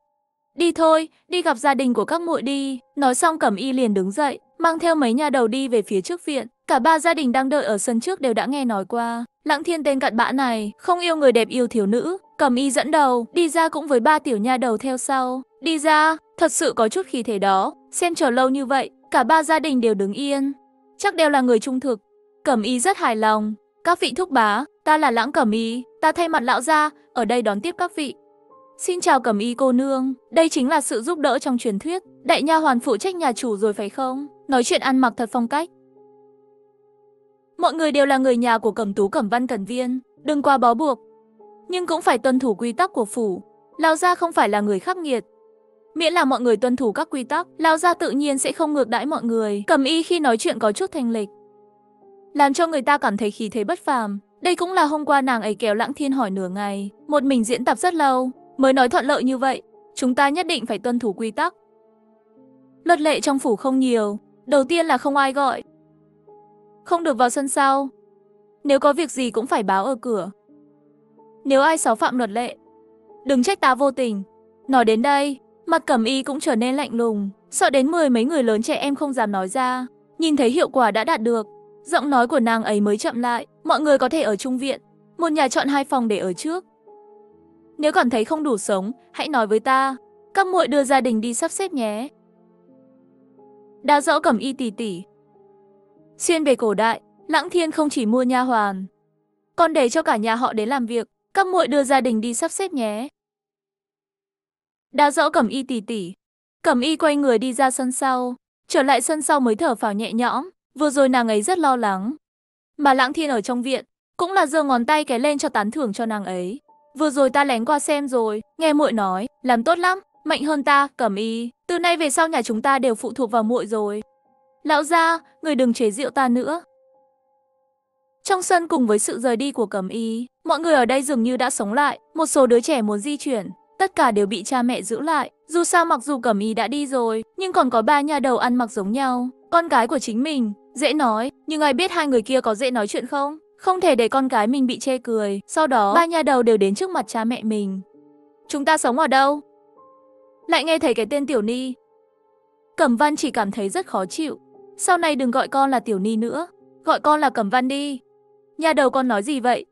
Speaker 1: Đi thôi, đi gặp gia đình của các muội đi. Nói xong Cẩm Y liền đứng dậy, mang theo mấy nha đầu đi về phía trước viện. Cả 3 gia đình đang đợi ở sân trước đều đã nghe nói qua. Lăng Thiên tên cặn bã này, không yêu người đẹp yêu thiếu nữ. Cẩm Y dẫn đầu, đi ra cũng với 3 tiểu nha đầu theo sau. Đi ra, thật sự có chút khí thế đó. Xem chờ lâu như vậy, cả 3 gia đình đều đứng yên. Chắc đều là người trung thực. Cẩm Y rất hài lòng. Các vị thúc bá, ta là Lãng Cẩm Y, ta thay mặt lão gia, ở đây đón tiếp các vị. Xin chào Cẩm Y cô nương, đây chính là sự giúp đỡ trong truyền thuyết, đại nha hoàn phụ trách nhà chủ rồi phải không? Nói chuyện ăn mặc thật phong cách. Mọi người đều là người nhà của Cẩm Tú Cẩm Văn Cẩn Viên, đừng quá bó buộc. Nhưng cũng phải tuân thủ quy tắc của phủ, lão gia không phải là người khắc nghiệt. Miễn là mọi người tuân thủ các quy tắc, lão gia tự nhiên sẽ không ngược đãi mọi người. Cẩm Y khi nói chuyện có chút thanh lịch, làm cho người ta cảm thấy khí thế bất phàm. Đây cũng là hôm qua nàng ấy kéo Lăng Thiên hỏi nửa ngày, một mình diễn tập rất lâu, mới nói thuận lợi như vậy. Chúng ta nhất định phải tuân thủ quy tắc. Luật lệ trong phủ không nhiều. Đầu tiên là không ai gọi, không được vào sân sau. Nếu có việc gì cũng phải báo ở cửa. Nếu ai xáo phạm luật lệ, đừng trách ta vô tình. Nói đến đây, mặt Cẩm Y cũng trở nên lạnh lùng, sợ đến 10 mấy người lớn trẻ em không dám nói ra. Nhìn thấy hiệu quả đã đạt được, giọng nói của nàng ấy mới chậm lại. Mọi người có thể ở chung viện, một nhà chọn 2 phòng để ở trước. Nếu cảm thấy không đủ sống, hãy nói với ta. Các muội đưa gia đình đi sắp xếp nhé. Đã rõ Cẩm Y tỷ tỷ. Xuyên về cổ đại, Lăng Thiên không chỉ mua nha hoàn, còn để cho cả nhà họ đến làm việc. Các muội đưa gia đình đi sắp xếp nhé. Đã rõ Cẩm Y tỷ tỷ. Cẩm Y quay người đi ra sân sau, trở lại sân sau mới thở phào nhẹ nhõm. Vừa rồi nàng ấy rất lo lắng, mà Lăng Thiên ở trong viện cũng là giơ ngón tay cái lên cho tán thưởng cho nàng ấy. Vừa rồi ta lén qua xem rồi, nghe muội nói, làm tốt lắm, mạnh hơn ta, Cẩm Y. Từ nay về sau nhà chúng ta đều phụ thuộc vào muội rồi. Lão gia, người đừng chế giễu ta nữa. Trong sân cùng với sự rời đi của Cẩm Y, mọi người ở đây dường như đã sống lại. Một số đứa trẻ muốn di chuyển, tất cả đều bị cha mẹ giữ lại. Dù sao mặc dù Cẩm Y đã đi rồi, nhưng còn có 3 nha đầu ăn mặc giống nhau. Con gái của chính mình, dễ nói, nhưng ai biết hai người kia có dễ nói chuyện không? Không thể để con gái mình bị chê cười. Sau đó, 3 nha đầu đều đến trước mặt cha mẹ mình. Chúng ta sống ở đâu? Lại nghe thấy cái tên Tiểu Ni. Cẩm Văn chỉ cảm thấy rất khó chịu. Sau này đừng gọi con là Tiểu Ni nữa, gọi con là Cẩm Văn đi. Nha đầu con nói gì vậy?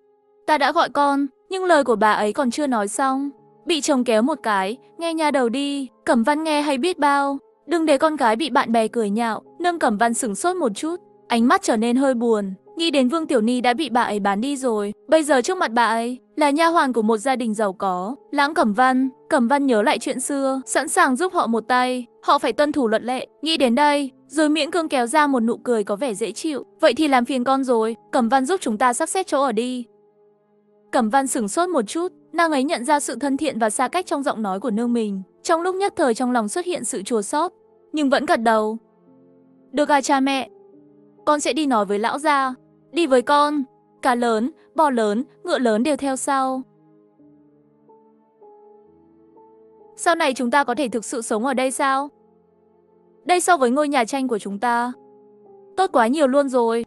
Speaker 1: Ta đã gọi con, nhưng lời của bà ấy còn chưa nói xong. Bị chồng kéo một cái, nghe nha đầu đi. Cẩm Văn nghe hay biết bao. Đừng để con gái bị bạn bè cười nhạo. Nâng Cẩm Văn sửng sốt một chút, ánh mắt trở nên hơi buồn. Nghĩ đến Vương Tiểu Ni đã bị bà ấy bán đi rồi. Bây giờ trước mặt bà ấy là nha hoàn của một gia đình giàu có. Lãng Cẩm Văn nhớ lại chuyện xưa, sẵn sàng giúp họ một tay. Họ phải tuân thủ luật lệ. Nghĩ đến đây, rồi miễn cưỡng kéo ra một nụ cười có vẻ dễ chịu. Vậy thì làm phiền con rồi, Cẩm Văn giúp chúng ta sắp xếp chỗ ở đi. Cẩm Văn sửng sốt một chút, nàng ấy nhận ra sự thân thiện và xa cách trong giọng nói của nương mình. Trong lúc nhất thời trong lòng xuất hiện sự chua xót, nhưng vẫn gật đầu. Được à cha mẹ, con sẽ đi nói với lão gia. Đi với con. Cá lớn, bò lớn, ngựa lớn đều theo sau. Sau này chúng ta có thể thực sự sống ở đây sao? Đây so với ngôi nhà tranh của chúng ta tốt quá nhiều luôn rồi.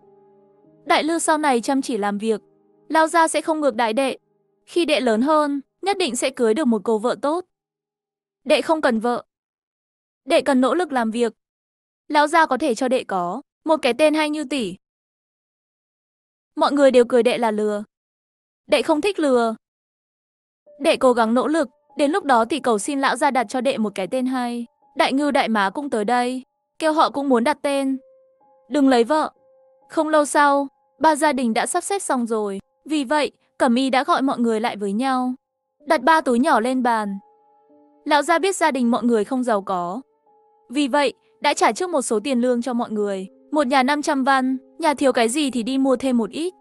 Speaker 1: Đại Lư sau này chăm chỉ làm việc, Lao gia sẽ không ngược đãi đệ. Khi đệ lớn hơn, nhất định sẽ cưới được một cô vợ tốt. Đệ không cần vợ, đệ cần nỗ lực làm việc. Lão gia có thể cho đệ có một cái tên hay như Tỷ. Mọi người đều cười đệ là lừa. Đệ không thích lừa. Đệ cố gắng nỗ lực, đến lúc đó Tỷ cầu xin lão gia đặt cho đệ một cái tên hay. Đại Ngưu đại má cũng tới đây, kêu họ cũng muốn đặt tên. Đừng lấy vợ. Không lâu sau, 3 gia đình đã sắp xếp xong rồi. Vì vậy, Cẩm Y đã gọi mọi người lại với nhau, đặt 3 túi nhỏ lên bàn. Lão gia biết gia đình mọi người không giàu có, vì vậy đã trả trước một số tiền lương cho mọi người. Một nhà 500 văn, nhà thiếu cái gì thì đi mua thêm một ít.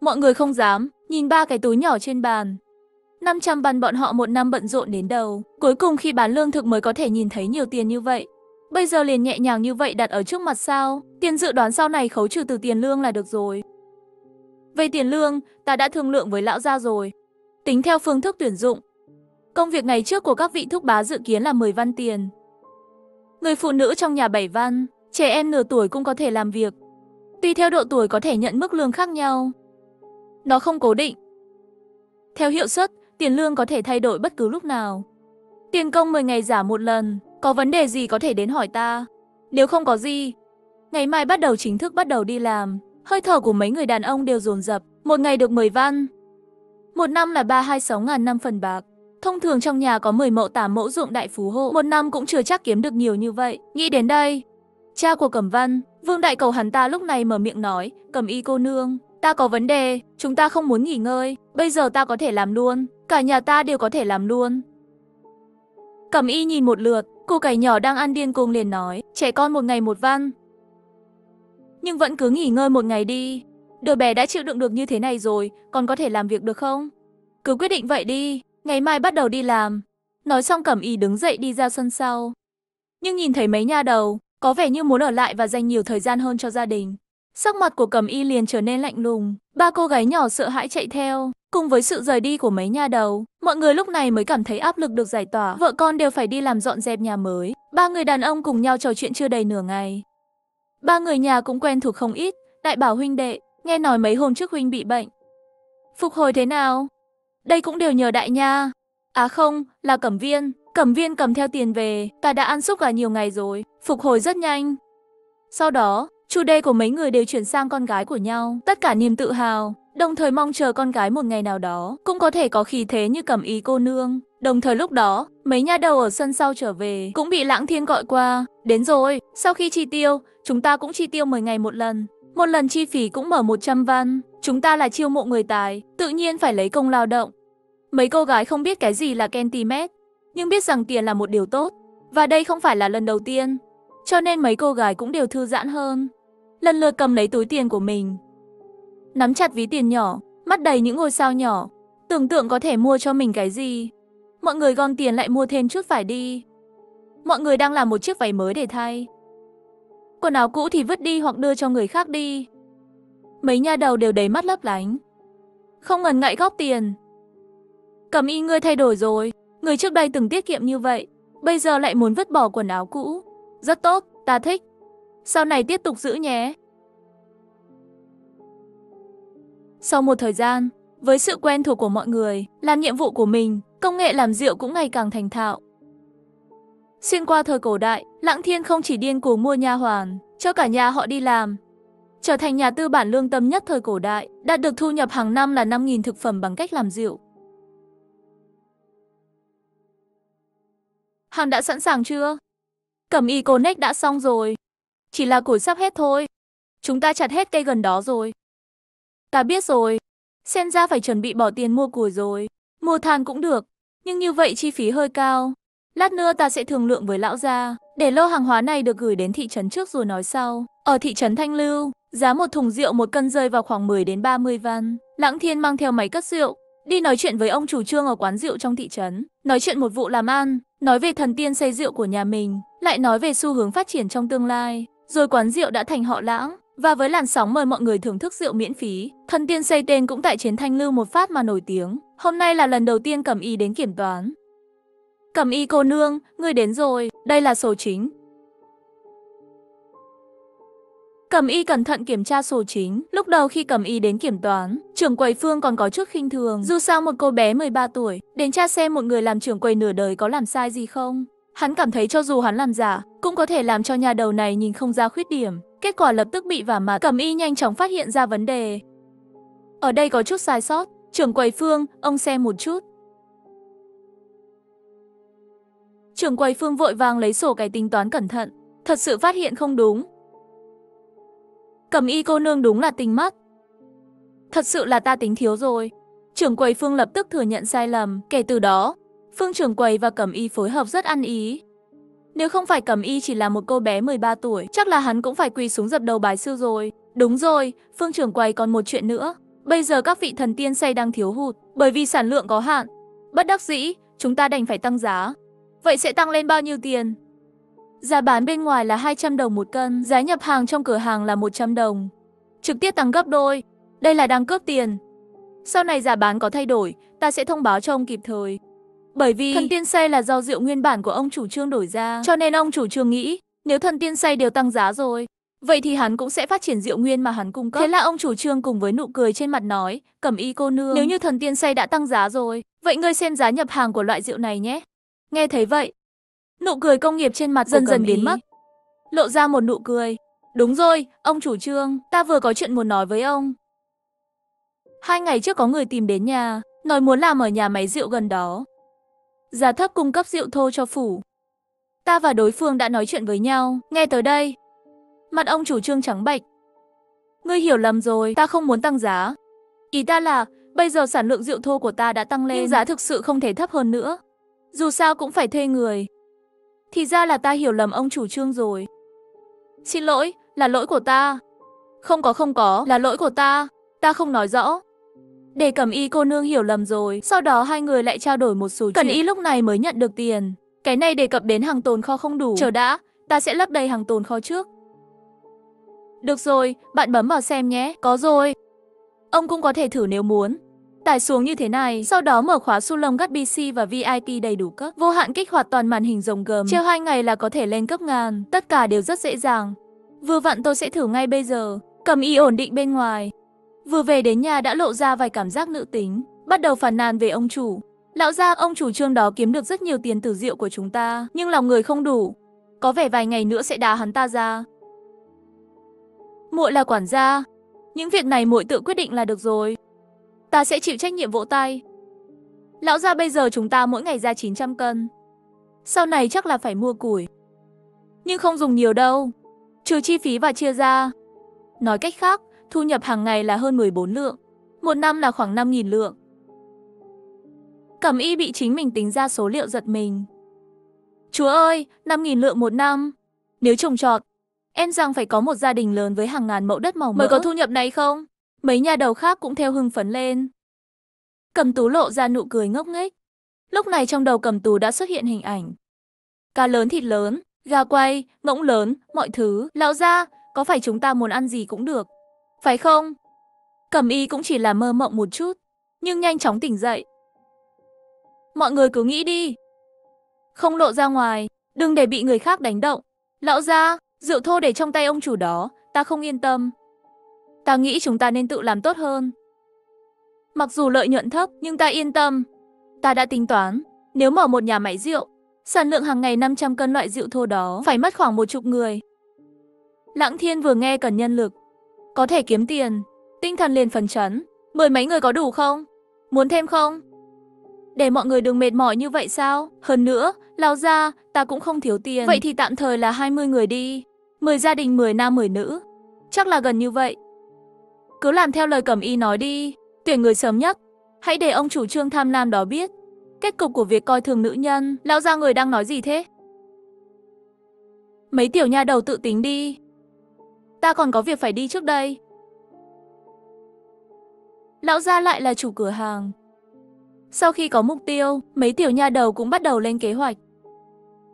Speaker 1: Mọi người không dám nhìn 3 cái túi nhỏ trên bàn. 500 văn bọn họ một năm bận rộn đến đầu, cuối cùng khi bán lương thực mới có thể nhìn thấy nhiều tiền như vậy. Bây giờ liền nhẹ nhàng như vậy đặt ở trước mặt sao? Tiền dự đoán sau này khấu trừ từ tiền lương là được rồi. Về tiền lương, ta đã thương lượng với lão gia rồi. Tính theo phương thức tuyển dụng, công việc ngày trước của các vị thúc bá dự kiến là 10 văn tiền. Người phụ nữ trong nhà 7 văn, trẻ em nửa tuổi cũng có thể làm việc. Tùy theo độ tuổi có thể nhận mức lương khác nhau. Nó không cố định. Theo hiệu suất, tiền lương có thể thay đổi bất cứ lúc nào. Tiền công 10 ngày giả một lần, có vấn đề gì có thể đến hỏi ta. Nếu không có gì, ngày mai bắt đầu chính thức bắt đầu đi làm. Hơi thở của mấy người đàn ông đều dồn dập. Một ngày được 10 văn. Một năm là 326.000 năm phần bạc. Thông thường trong nhà có 10 mẫu 8 mẫu ruộng đại phú hộ, một năm cũng chưa chắc kiếm được nhiều như vậy. Nghĩ đến đây, cha của Cẩm Văn, Vương Đại Cầu hắn ta lúc này mở miệng nói, Cẩm Y cô nương, ta có vấn đề, chúng ta không muốn nghỉ ngơi, bây giờ ta có thể làm luôn, cả nhà ta đều có thể làm luôn. Cẩm Y nhìn một lượt, cô cải nhỏ đang ăn điên cuồng liền nói, trẻ con một ngày một văn. Nhưng vẫn cứ nghỉ ngơi một ngày đi, đứa bé đã chịu đựng được như thế này rồi, còn có thể làm việc được không? Cứ quyết định vậy đi, ngày mai bắt đầu đi làm. Nói xong Cẩm Y đứng dậy đi ra sân sau. Nhưng nhìn thấy mấy nha đầu, có vẻ như muốn ở lại và dành nhiều thời gian hơn cho gia đình. Sắc mặt của Cẩm Y liền trở nên lạnh lùng, 3 cô gái nhỏ sợ hãi chạy theo. Cùng với sự rời đi của mấy nha đầu, mọi người lúc này mới cảm thấy áp lực được giải tỏa. Vợ con đều phải đi làm dọn dẹp nhà mới. 3 người đàn ông cùng nhau trò chuyện chưa đầy nửa ngày. 3 người nhà cũng quen thuộc không ít. Đại Bảo huynh đệ, nghe nói mấy hôm trước huynh bị bệnh. Phục hồi thế nào? Đây cũng đều nhờ Đại nha. À không, là Cẩm Viên. Cẩm Viên cầm theo tiền về, ta đã ăn súp gà nhiều ngày rồi, phục hồi rất nhanh. Sau đó, chủ đề của mấy người đều chuyển sang con gái của nhau, tất cả niềm tự hào, đồng thời mong chờ con gái một ngày nào đó cũng có thể có khí thế như Cẩm Y cô nương. Đồng thời lúc đó, mấy nha đầu ở sân sau trở về, cũng bị Lãng Thiên gọi qua, đến rồi, sau khi chi tiêu, chúng ta cũng chi tiêu 10 ngày một lần chi phí cũng mở 100 văn, chúng ta là chiêu mộ người tài, tự nhiên phải lấy công lao động. Mấy cô gái không biết cái gì là centimet, nhưng biết rằng tiền là một điều tốt, và đây không phải là lần đầu tiên, cho nên mấy cô gái cũng đều thư giãn hơn. Lần lượt cầm lấy túi tiền của mình, nắm chặt ví tiền nhỏ, mắt đầy những ngôi sao nhỏ, tưởng tượng có thể mua cho mình cái gì. Mọi người gom tiền lại mua thêm chút vải đi. Mọi người đang làm một chiếc váy mới để thay. Quần áo cũ thì vứt đi hoặc đưa cho người khác đi. Mấy nha đầu đều đầy mắt lấp lánh, không ngần ngại góp tiền. Cẩm Y ngươi thay đổi rồi, Người trước đây từng tiết kiệm như vậy, bây giờ lại muốn vứt bỏ quần áo cũ. Rất tốt, ta thích. Sau này tiếp tục giữ nhé. Sau một thời gian, với sự quen thuộc của mọi người, làm nhiệm vụ của mình, công nghệ làm rượu cũng ngày càng thành thạo. Xuyên qua thời cổ đại, Lặng Thiên không chỉ điên cuồng mua nha hoàn, cho cả nhà họ đi làm. Trở thành nhà tư bản lương tâm nhất thời cổ đại, đạt được thu nhập hàng năm là 5.000 thực phẩm bằng cách làm rượu. Hàng đã sẵn sàng chưa? Cẩm y connect đã xong rồi. Chỉ là củi sắp hết thôi. Chúng ta chặt hết cây gần đó rồi. Ta biết rồi. Xem ra phải chuẩn bị bỏ tiền mua củi rồi. Mua than cũng được, nhưng như vậy chi phí hơi cao. Lát nữa ta sẽ thương lượng với lão gia, để lô hàng hóa này được gửi đến thị trấn trước rồi nói sau. Ở thị trấn Thanh Lưu, giá một thùng rượu 1 cân rơi vào khoảng 10 đến 30 văn. Lặng Thiên mang theo máy cất rượu, đi nói chuyện với ông chủ trương ở quán rượu trong thị trấn. Nói chuyện một vụ làm ăn, nói về thần tiên xây rượu của nhà mình, lại nói về xu hướng phát triển trong tương lai. Rồi quán rượu đã thành họ Lãng. Và với làn sóng mời mọi người thưởng thức rượu miễn phí, thần tiên xây tên cũng tại chiến Thanh Lưu một phát mà nổi tiếng. Hôm nay là lần đầu tiên Cẩm y đến kiểm toán. Cẩm y cô nương, ngươi đến rồi, đây là sổ chính. Cẩm y cẩn thận kiểm tra sổ chính. Lúc đầu khi Cẩm y đến kiểm toán, trưởng quầy Phương còn có chút khinh thường. Dù sao một cô bé 13 tuổi, đến tra xem một người làm trưởng quầy nửa đời có làm sai gì không. Hắn cảm thấy cho dù hắn làm giả, cũng có thể làm cho nhà đầu này nhìn không ra khuyết điểm. Kết quả lập tức bị vả mặt. Cẩm y nhanh chóng phát hiện ra vấn đề. Ở đây có chút sai sót. Trưởng quầy Phương, ông xem một chút. Trưởng quầy Phương vội vàng lấy sổ cái tính toán cẩn thận. Thật sự phát hiện không đúng. Cẩm y cô nương đúng là tinh mắt. Thật sự là ta tính thiếu rồi. Trưởng quầy Phương lập tức thừa nhận sai lầm. Kể từ đó, Phương trưởng quầy và Cẩm y phối hợp rất ăn ý. Nếu không phải Cẩm y chỉ là một cô bé 13 tuổi, chắc là hắn cũng phải quỳ xuống dập đầu bái sư rồi. Đúng rồi, Phương trưởng quầy còn một chuyện nữa. Bây giờ các vị thần tiên xây đang thiếu hụt, bởi vì sản lượng có hạn. Bất đắc dĩ, chúng ta đành phải tăng giá. Vậy sẽ tăng lên bao nhiêu tiền? Giá bán bên ngoài là 200 đồng 1 cân, giá nhập hàng trong cửa hàng là 100 đồng. Trực tiếp tăng gấp đôi. Đây là đang cướp tiền. Sau này giá bán có thay đổi, ta sẽ thông báo cho ông kịp thời. Bởi vì thần tiên xây là do rượu nguyên bản của ông chủ trương đổi ra, cho nên ông chủ trương nghĩ, nếu thần tiên xây đều tăng giá rồi, vậy thì hắn cũng sẽ phát triển rượu nguyên mà hắn cung cấp. Thế là ông chủ trương cùng với nụ cười trên mặt nói, Cẩm y cô nương, nếu như thần tiên xây đã tăng giá rồi, vậy ngươi xem giá nhập hàng của loại rượu này nhé. Nghe thấy vậy, nụ cười công nghiệp trên mặt dần dần biến mất, lộ ra một nụ cười. Đúng rồi, ông chủ trương, ta vừa có chuyện muốn nói với ông. 2 ngày trước có người tìm đến nhà, nói muốn làm ở nhà máy rượu gần đó. Giá thấp cung cấp rượu thô cho phủ. Ta và đối phương đã nói chuyện với nhau. Nghe tới đây, mặt ông chủ trương trắng bệch. Ngươi hiểu lầm rồi, ta không muốn tăng giá. Ý ta là, bây giờ sản lượng rượu thô của ta đã tăng lên, nhưng giá thực sự không thể thấp hơn nữa. Dù sao cũng phải thuê người. Thì ra là ta hiểu lầm ông chủ trương rồi. Xin lỗi, là lỗi của ta. Không có, là lỗi của ta. Ta không nói rõ. Để Cẩm y cô nương hiểu lầm rồi. Sau đó hai người lại trao đổi một số chuyện. Cẩm y lúc này mới nhận được tiền. Cái này đề cập đến hàng tồn kho không đủ. Chờ đã, ta sẽ lấp đầy hàng tồn kho trước. Được rồi, bạn bấm vào xem nhé. Có rồi. Ông cũng có thể thử nếu muốn. Tải xuống như thế này, sau đó mở khóa Sulong Gắt BC và VIP đầy đủ cấp. Vô hạn kích hoạt toàn màn hình rồng gầm. Treo 2 ngày là có thể lên cấp ngàn. Tất cả đều rất dễ dàng. Vừa vặn tôi sẽ thử ngay bây giờ. Cẩm y ổn định bên ngoài. Vừa về đến nhà đã lộ ra vài cảm giác nữ tính. Bắt đầu phàn nàn về ông chủ. Lão gia, ông chủ trương đó kiếm được rất nhiều tiền từ rượu của chúng ta, nhưng lòng người không đủ. Có vẻ vài ngày nữa sẽ đá hắn ta ra. Muội là quản gia. Những việc này muội tự quyết định là được rồi. Ta sẽ chịu trách nhiệm vỗ tay. Lão gia, bây giờ chúng ta mỗi ngày ra 900 cân. Sau này chắc là phải mua củi. Nhưng không dùng nhiều đâu. Trừ chi phí và chia ra. Nói cách khác, thu nhập hàng ngày là hơn 14 lượng. Một năm là khoảng 5.000 lượng. Cẩm y bị chính mình tính ra số liệu giật mình. Chúa ơi, 5.000 lượng một năm. Nếu trồng trọt, em rằng phải có một gia đình lớn với hàng ngàn mẫu đất màu mỡ mới có thu nhập này không? Mấy nhà đầu khác cũng theo hưng phấn lên. Cẩm Tú lộ ra nụ cười ngốc nghếch. Lúc này trong đầu Cẩm Tú đã xuất hiện hình ảnh. Cá lớn thịt lớn, gà quay, ngỗng lớn, mọi thứ. Lão gia, có phải chúng ta muốn ăn gì cũng được, phải không? Cẩm y cũng chỉ là mơ mộng một chút, nhưng nhanh chóng tỉnh dậy. Mọi người cứ nghĩ đi. Không lộ ra ngoài, đừng để bị người khác đánh động. Lão gia, rượu thô để trong tay ông chủ đó, ta không yên tâm. Ta nghĩ chúng ta nên tự làm tốt hơn. Mặc dù lợi nhuận thấp, nhưng ta yên tâm. Ta đã tính toán, nếu mở một nhà máy rượu, sản lượng hàng ngày 500 cân loại rượu thô đó phải mất khoảng 10 người. Lãng Thiên vừa nghe cần nhân lực, có thể kiếm tiền, tinh thần liền phấn chấn. 10 mấy người có đủ không? Muốn thêm không? Để mọi người đừng mệt mỏi như vậy sao? Hơn nữa, lão gia, ta cũng không thiếu tiền. Vậy thì tạm thời là 20 người đi. 10 gia đình 10 nam 10 nữ. Chắc là gần như vậy. Cứ làm theo lời Cẩm Y nói đi. Tuyển người sớm nhất. Hãy để ông chủ Trương tham lam đó biết kết cục của việc coi thường nữ nhân. Lão gia, người đang nói gì thế? Mấy tiểu nha đầu tự tính đi. Ta còn có việc phải đi trước đây. Lão gia lại là chủ cửa hàng. Sau khi có mục tiêu, mấy tiểu nha đầu cũng bắt đầu lên kế hoạch.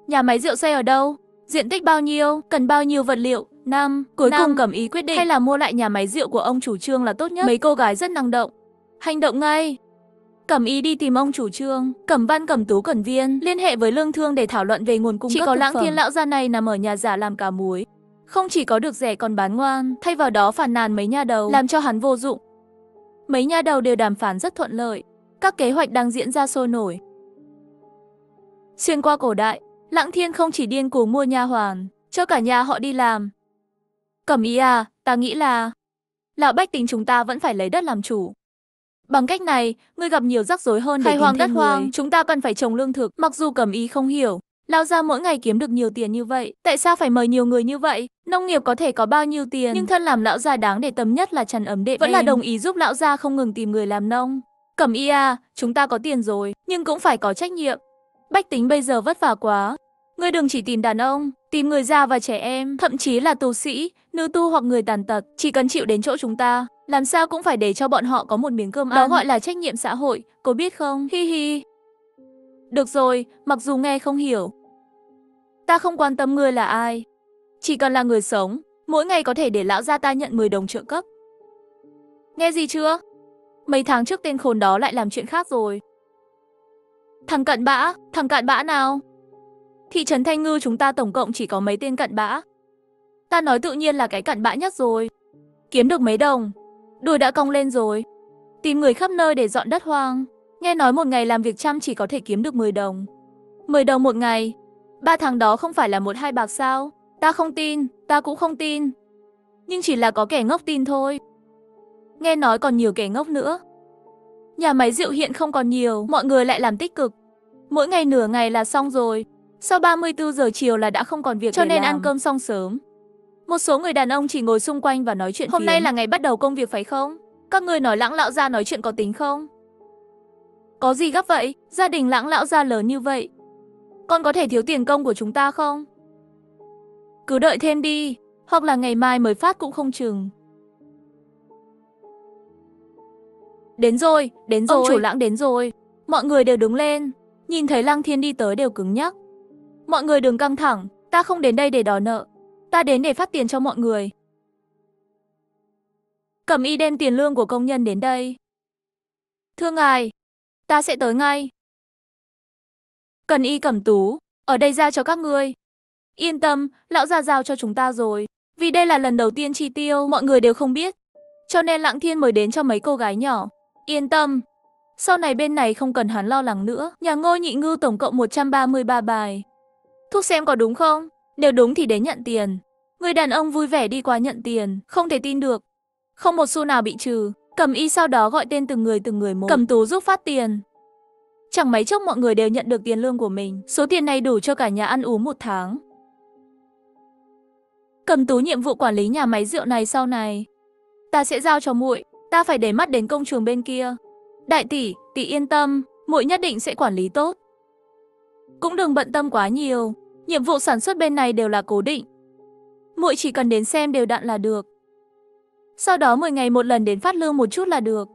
Speaker 1: Nhà máy rượu xây ở đâu? Diện tích bao nhiêu? Cần bao nhiêu vật liệu? Cuối cùng Cẩm Y quyết định hay là mua lại nhà máy rượu của ông chủ Trương là tốt nhất. Mấy cô gái rất năng động. Hành động ngay. Cẩm Y đi tìm ông chủ Trương, Cẩm Văn, Cẩm Tú, Cẩn Viên liên hệ với Lương Thương để thảo luận về nguồn cung cấp. Chỉ có Lãng Thiên lão gia này nằm ở nhà giả làm cá muối. Không chỉ có được rẻ còn bán ngoan, thay vào đó phàn nàn mấy nha đầu, làm cho hắn vô dụng. Mấy nha đầu đều đàm phán rất thuận lợi. Các kế hoạch đang diễn ra sôi nổi. Xuyên qua cổ đại, Lãng Thiên không chỉ điên cuồng mua nha hoàn, cho cả nhà họ đi làm. Cẩm Y à, ta nghĩ là lão bách tính chúng ta vẫn phải lấy đất làm chủ. Bằng cách này, ngươi gặp nhiều rắc rối hơn để tìm thêm người. Chúng ta cần phải trồng lương thực. Mặc dù Cẩm Y không hiểu, lão gia mỗi ngày kiếm được nhiều tiền như vậy, tại sao phải mời nhiều người như vậy? Nông nghiệp có thể có bao nhiêu tiền, nhưng thân làm lão gia đáng để tâm nhất là chăn ấm đệm. Vẫn là đồng ý giúp lão gia không ngừng tìm người làm nông. Cẩm Y à, chúng ta có tiền rồi, nhưng cũng phải có trách nhiệm. Bách tính bây giờ vất vả quá. Ngươi đừng chỉ tìm đàn ông, tìm người già và trẻ em, thậm chí là tù sĩ, nữ tu hoặc người tàn tật, chỉ cần chịu đến chỗ chúng ta, làm sao cũng phải để cho bọn họ có một miếng cơm ăn. Đó gọi là trách nhiệm xã hội, cô biết không? Hi hi. Được rồi, mặc dù nghe không hiểu. Ta không quan tâm ngươi là ai. Chỉ cần là người sống, mỗi ngày có thể để lão gia ta nhận 10 đồng trợ cấp. Nghe gì chưa? Mấy tháng trước tên khốn đó lại làm chuyện khác rồi. Thằng cặn bã nào? Thị trấn Thanh Ngư chúng ta tổng cộng chỉ có mấy tên cặn bã. Ta nói tự nhiên là cái cặn bã nhất rồi. Kiếm được mấy đồng, đùi đã cong lên rồi. Tìm người khắp nơi để dọn đất hoang. Nghe nói một ngày làm việc chăm chỉ có thể kiếm được 10 đồng. 10 đồng một ngày. 3 tháng đó không phải là 1-2 bạc sao? Ta không tin, ta cũng không tin. Nhưng chỉ là có kẻ ngốc tin thôi. Nghe nói còn nhiều kẻ ngốc nữa. Nhà máy rượu hiện không còn nhiều, mọi người lại làm tích cực. Mỗi ngày nửa ngày là xong rồi. Sau 34 giờ chiều là đã không còn việc cho nên ăn cơm xong sớm. Một số người đàn ông chỉ ngồi xung quanh và nói chuyện phiếm. Hôm nay là ngày bắt đầu công việc phải không? Các người nói Lãng lão gia nói chuyện có tính không? Có gì gấp vậy? Gia đình Lãng lão gia lớn như vậy. Con có thể thiếu tiền công của chúng ta không? Cứ đợi thêm đi, hoặc là ngày mai mới phát cũng không chừng. Đến rồi, ông chủ Lãng đến rồi. Mọi người đều đứng lên, nhìn thấy Lăng Thiên đi tới đều cứng nhắc. Mọi người đừng căng thẳng, ta không đến đây để đòi nợ. Ta đến để phát tiền cho mọi người. Cẩm Y đem tiền lương của công nhân đến đây. Thưa ngài, ta sẽ tới ngay. Cần Y, Cẩm Tú, ở đây ra cho các ngươi. Yên tâm, lão già giao cho chúng ta rồi. Vì đây là lần đầu tiên chi tiêu, mọi người đều không biết. Cho nên Lãng Thiên mời đến cho mấy cô gái nhỏ. Yên tâm, sau này bên này không cần hắn lo lắng nữa. Nhà Ngôi Nhị Ngư tổng cộng 133 bài. Thúc xem có đúng không? Nếu đúng thì đến nhận tiền. Người đàn ông vui vẻ đi qua nhận tiền, không thể tin được. Không một xu nào bị trừ. Cẩm Y sau đó gọi tên từng người một. Cẩm Tú giúp phát tiền. Chẳng mấy chốc mọi người đều nhận được tiền lương của mình. Số tiền này đủ cho cả nhà ăn uống một tháng. Cẩm Tú nhiệm vụ quản lý nhà máy rượu này sau này ta sẽ giao cho muội. Ta phải để mắt đến công trường bên kia. Đại tỷ, tỷ yên tâm, muội nhất định sẽ quản lý tốt. Cũng đừng bận tâm quá nhiều. Nhiệm vụ sản xuất bên này đều là cố định. Muội chỉ cần đến xem đều đặn là được. Sau đó 10 ngày một lần đến phát lương một chút là được.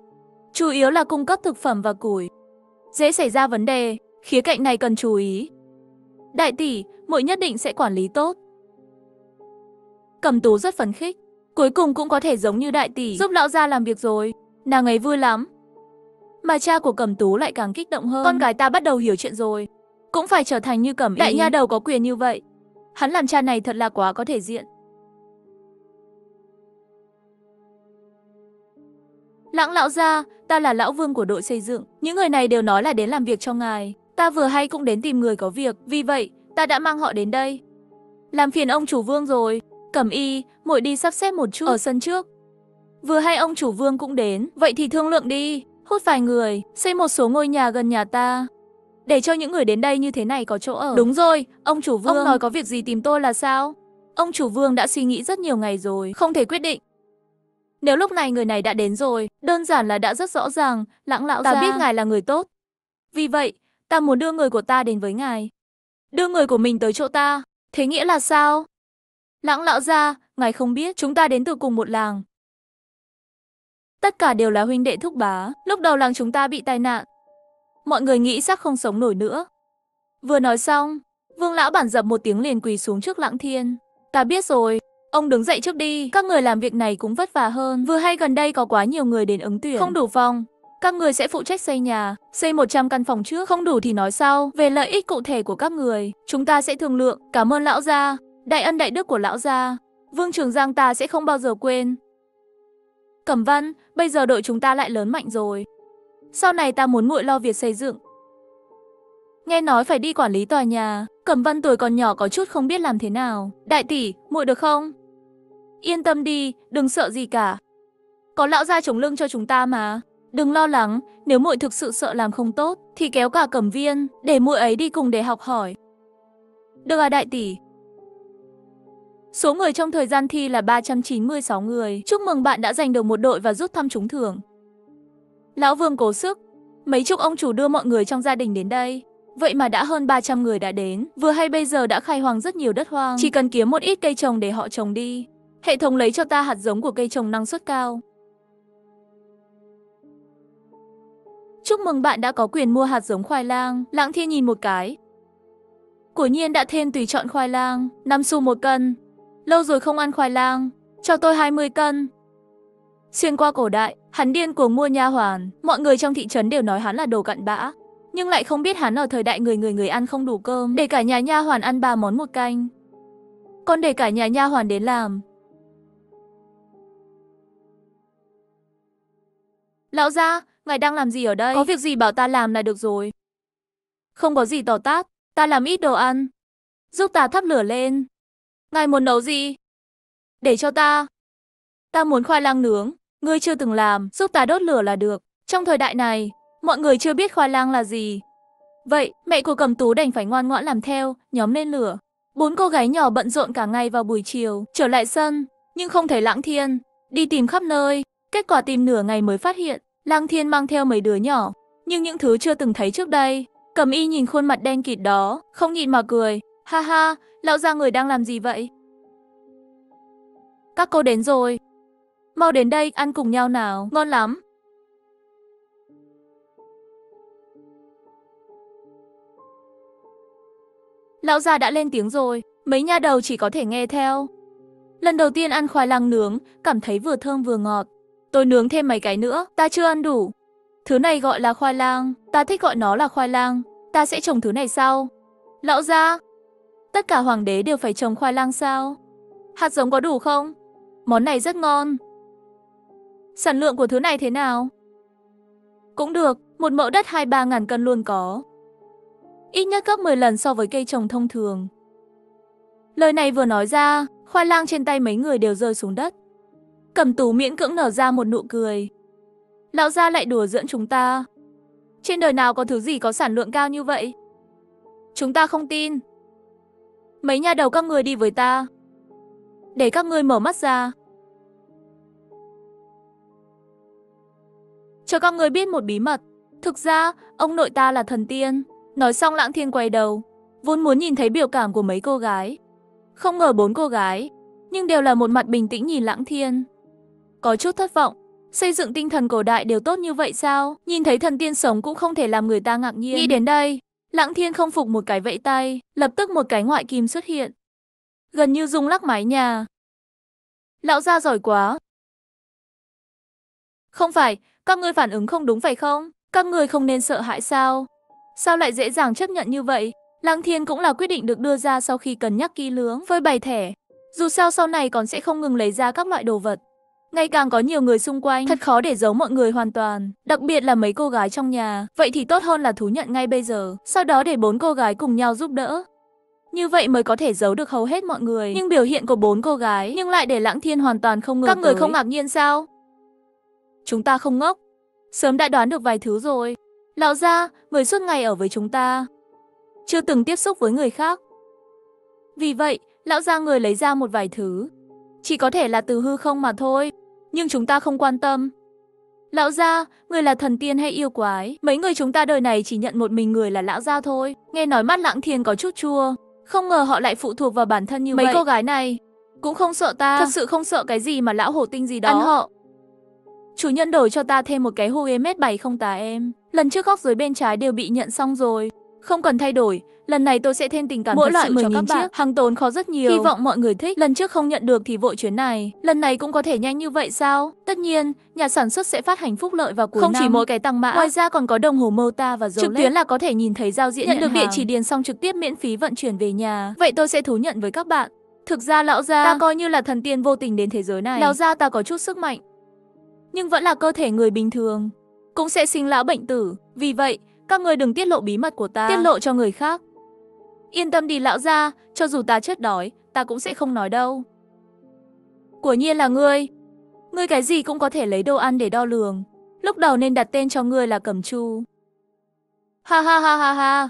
Speaker 1: Chủ yếu là cung cấp thực phẩm và củi. Dễ xảy ra vấn đề, khía cạnh này cần chú ý. Đại tỷ, muội nhất định sẽ quản lý tốt. Cẩm Tú rất phấn khích. Cuối cùng cũng có thể giống như đại tỷ, giúp lão gia làm việc rồi. Nàng ấy vui lắm. Mà cha của Cẩm Tú lại càng kích động hơn. Con gái ta bắt đầu hiểu chuyện rồi. Cũng phải trở thành như Cẩm Y. Đại nha đầu có quyền như vậy. Hắn làm cha này thật là quá có thể diện. Lãng lão gia, ta là lão vương của đội xây dựng. Những người này đều nói là đến làm việc cho ngài. Ta vừa hay cũng đến tìm người có việc. Vì vậy, ta đã mang họ đến đây. Làm phiền ông chủ vương rồi. Cẩm Y, muội đi sắp xếp một chút ở sân trước. Vừa hay ông chủ vương cũng đến. Vậy thì thương lượng đi. Hút vài người, xây một số ngôi nhà gần nhà ta. Để cho những người đến đây như thế này có chỗ ở. Đúng rồi, ông chủ vương. Ông nói có việc gì tìm tôi là sao? Ông chủ vương đã suy nghĩ rất nhiều ngày rồi, không thể quyết định. Nếu lúc này người này đã đến rồi, đơn giản là đã rất rõ ràng, Lãng lão gia. Ta biết ngài là người tốt. Vì vậy, ta muốn đưa người của ta đến với ngài. Đưa người của mình tới chỗ ta. Thế nghĩa là sao? Lãng lão gia, ngài không biết, chúng ta đến từ cùng một làng. Tất cả đều là huynh đệ thúc bá. Lúc đầu làng chúng ta bị tai nạn. Mọi người nghĩ chắc không sống nổi nữa. Vừa nói xong, Vương lão bản dập một tiếng liền quỳ xuống trước Lãng Thiên. Ta biết rồi, ông đứng dậy trước đi. Các người làm việc này cũng vất vả hơn. Vừa hay gần đây có quá nhiều người đến ứng tuyển, không đủ phòng. Các người sẽ phụ trách xây nhà, xây 100 căn phòng trước. Không đủ thì nói sau. Về lợi ích cụ thể của các người, chúng ta sẽ thương lượng. Cảm ơn lão gia, đại ân đại đức của lão gia. Vương Trường Giang ta sẽ không bao giờ quên. Cẩm Văn, bây giờ đội chúng ta lại lớn mạnh rồi. Sau này ta muốn muội lo việc xây dựng. Nghe nói phải đi quản lý tòa nhà. Cẩm Văn tuổi còn nhỏ có chút không biết làm thế nào. Đại tỷ, muội được không? Yên tâm đi, đừng sợ gì cả. Có lão gia chống lưng cho chúng ta mà. Đừng lo lắng, nếu muội thực sự sợ làm không tốt thì kéo cả Cẩm Viên, để muội ấy đi cùng để học hỏi. Được à đại tỷ. Số người trong thời gian thi là 396 người. Chúc mừng bạn đã giành được một đội và rút thăm trúng thưởng. Lão Vương cố sức. Mấy chục ông chủ đưa mọi người trong gia đình đến đây. Vậy mà đã hơn 300 người đã đến. Vừa hay bây giờ đã khai hoang rất nhiều đất hoang. Chỉ cần kiếm một ít cây trồng để họ trồng đi. Hệ thống lấy cho ta hạt giống của cây trồng năng suất cao. Chúc mừng bạn đã có quyền mua hạt giống khoai lang. Lãng Thiên nhìn một cái. Quả nhiên đã thêm tùy chọn khoai lang. 5 xu một cân. Lâu rồi không ăn khoai lang. Cho tôi 20 cân. Xuyên qua cổ đại, hắn điên cuồng mua nha hoàn. Mọi người trong thị trấn đều nói hắn là đồ cặn bã. Nhưng lại không biết hắn ở thời đại người ăn không đủ cơm. Để cả nhà nha hoàn ăn 3 món một canh. Còn để cả nhà nha hoàn đến làm. Lão gia, ngài đang làm gì ở đây? Có việc gì bảo ta làm là được rồi. Không có gì tỏ tát, ta làm ít đồ ăn. Giúp ta thắp lửa lên. Ngài muốn nấu gì? Để cho ta. Ta muốn khoai lang nướng, ngươi chưa từng làm, giúp ta đốt lửa là được. Trong thời đại này, mọi người chưa biết khoai lang là gì. Vậy, mẹ của Cẩm Tú đành phải ngoan ngoãn làm theo, nhóm lên lửa. 4 cô gái nhỏ bận rộn cả ngày vào buổi chiều, trở lại sân, nhưng không thấy Lãng Thiên, đi tìm khắp nơi. Kết quả tìm nửa ngày mới phát hiện, Lãng Thiên mang theo mấy đứa nhỏ, nhưng những thứ chưa từng thấy trước đây. Cẩm Y nhìn khuôn mặt đen kịt đó, không nhịn mà cười. Ha ha, lão gia người đang làm gì vậy? Các cô đến rồi. Mau đến đây, ăn cùng nhau nào, ngon lắm. Lão già đã lên tiếng rồi, mấy nha đầu chỉ có thể nghe theo. Lần đầu tiên ăn khoai lang nướng, cảm thấy vừa thơm vừa ngọt. Tôi nướng thêm mấy cái nữa, ta chưa ăn đủ. Thứ này gọi là khoai lang, ta thích gọi nó là khoai lang. Ta sẽ trồng thứ này sau. Lão gia, tất cả hoàng đế đều phải trồng khoai lang sao? Hạt giống có đủ không? Món này rất ngon. Sản lượng của thứ này thế nào? Cũng được, một mẫu đất 2-3 ngàn cân luôn có. Ít nhất gấp 10 lần so với cây trồng thông thường. Lời này vừa nói ra, khoai lang trên tay mấy người đều rơi xuống đất. Cẩm Tú miễn cưỡng nở ra một nụ cười. Lão gia lại đùa giỡn chúng ta. Trên đời nào có thứ gì có sản lượng cao như vậy? Chúng ta không tin. Mấy nhà đầu các người đi với ta. Để các ngươi mở mắt ra. Cho các ngươi biết một bí mật. Thực ra, ông nội ta là thần tiên. Nói xong Lãng Thiên quay đầu, vốn muốn nhìn thấy biểu cảm của mấy cô gái. Không ngờ 4 cô gái, nhưng đều là một mặt bình tĩnh nhìn Lãng Thiên. Có chút thất vọng, xây dựng tinh thần cổ đại đều tốt như vậy sao? Nhìn thấy thần tiên sống cũng không thể làm người ta ngạc nhiên. Nghĩ đến đây, Lãng Thiên không phục một cái vẫy tay, lập tức một cái ngoại kim xuất hiện. Gần như rung lắc mái nhà. Lão gia giỏi quá. Không phải, các ngươi phản ứng không đúng phải không? Các người không nên sợ hãi sao? Sao lại dễ dàng chấp nhận như vậy? Lăng Thiên cũng là quyết định được đưa ra sau khi cân nhắc kỹ lưỡng. Với 7 thẻ, dù sao sau này còn sẽ không ngừng lấy ra các loại đồ vật. Ngày càng có nhiều người xung quanh, thật khó để giấu mọi người hoàn toàn, đặc biệt là mấy cô gái trong nhà. Vậy thì tốt hơn là thú nhận ngay bây giờ, sau đó để 4 cô gái cùng nhau giúp đỡ. Như vậy mới có thể giấu được hầu hết mọi người. Nhưng biểu hiện của 4 cô gái nhưng lại để Lăng Thiên hoàn toàn không ngờ. Các người không ngạc nhiên sao? Chúng ta không ngốc, sớm đã đoán được vài thứ rồi. Lão gia, người suốt ngày ở với chúng ta, chưa từng tiếp xúc với người khác. Vì vậy, lão gia người lấy ra một vài thứ, chỉ có thể là từ hư không mà thôi, nhưng chúng ta không quan tâm. Lão gia, người là thần tiên hay yêu quái? Mấy người chúng ta đời này chỉ nhận một mình người là lão gia thôi. Nghe nói mắt Lăng Thiên có chút chua, không ngờ họ lại phụ thuộc vào bản thân như vậy. Mấy cô gái này cũng không sợ ta, thật sự không sợ cái gì mà lão hổ tinh gì đó. Ăn họ. Chủ nhân đổi cho ta thêm một cái Huemet 708 em. Lần trước góc dưới bên trái đều bị nhận xong rồi, không cần thay đổi. Lần này tôi sẽ thêm tình cảm mỗi loại 10.000 chiếc, hàng tồn khó rất nhiều. Hy vọng mọi người thích. Lần trước không nhận được thì vội chuyến này, lần này cũng có thể nhanh như vậy sao? Tất nhiên, nhà sản xuất sẽ phát hành phúc lợi vào cuối năm. Không chỉ mỗi cái tăng mã, ngoài ra còn có đồng hồ Mota và dấu trực tuyến là có thể nhìn thấy giao diện, nhận được địa chỉ điền xong trực tiếp miễn phí vận chuyển về nhà. Vậy tôi sẽ thú nhận với các bạn. Thực ra lão gia, ta coi như là thần tiên vô tình đến thế giới này. Lão gia ta có chút sức mạnh, nhưng vẫn là cơ thể người bình thường, cũng sẽ sinh lão bệnh tử. Vì vậy, các người đừng tiết lộ bí mật của ta, tiết lộ cho người khác. Yên tâm đi lão gia, cho dù ta chết đói, ta cũng sẽ không nói đâu. Quả nhiên là ngươi. Ngươi cái gì cũng có thể lấy đồ ăn để đo lường. Lúc đầu nên đặt tên cho ngươi là Cẩm Chu. Ha ha ha ha ha.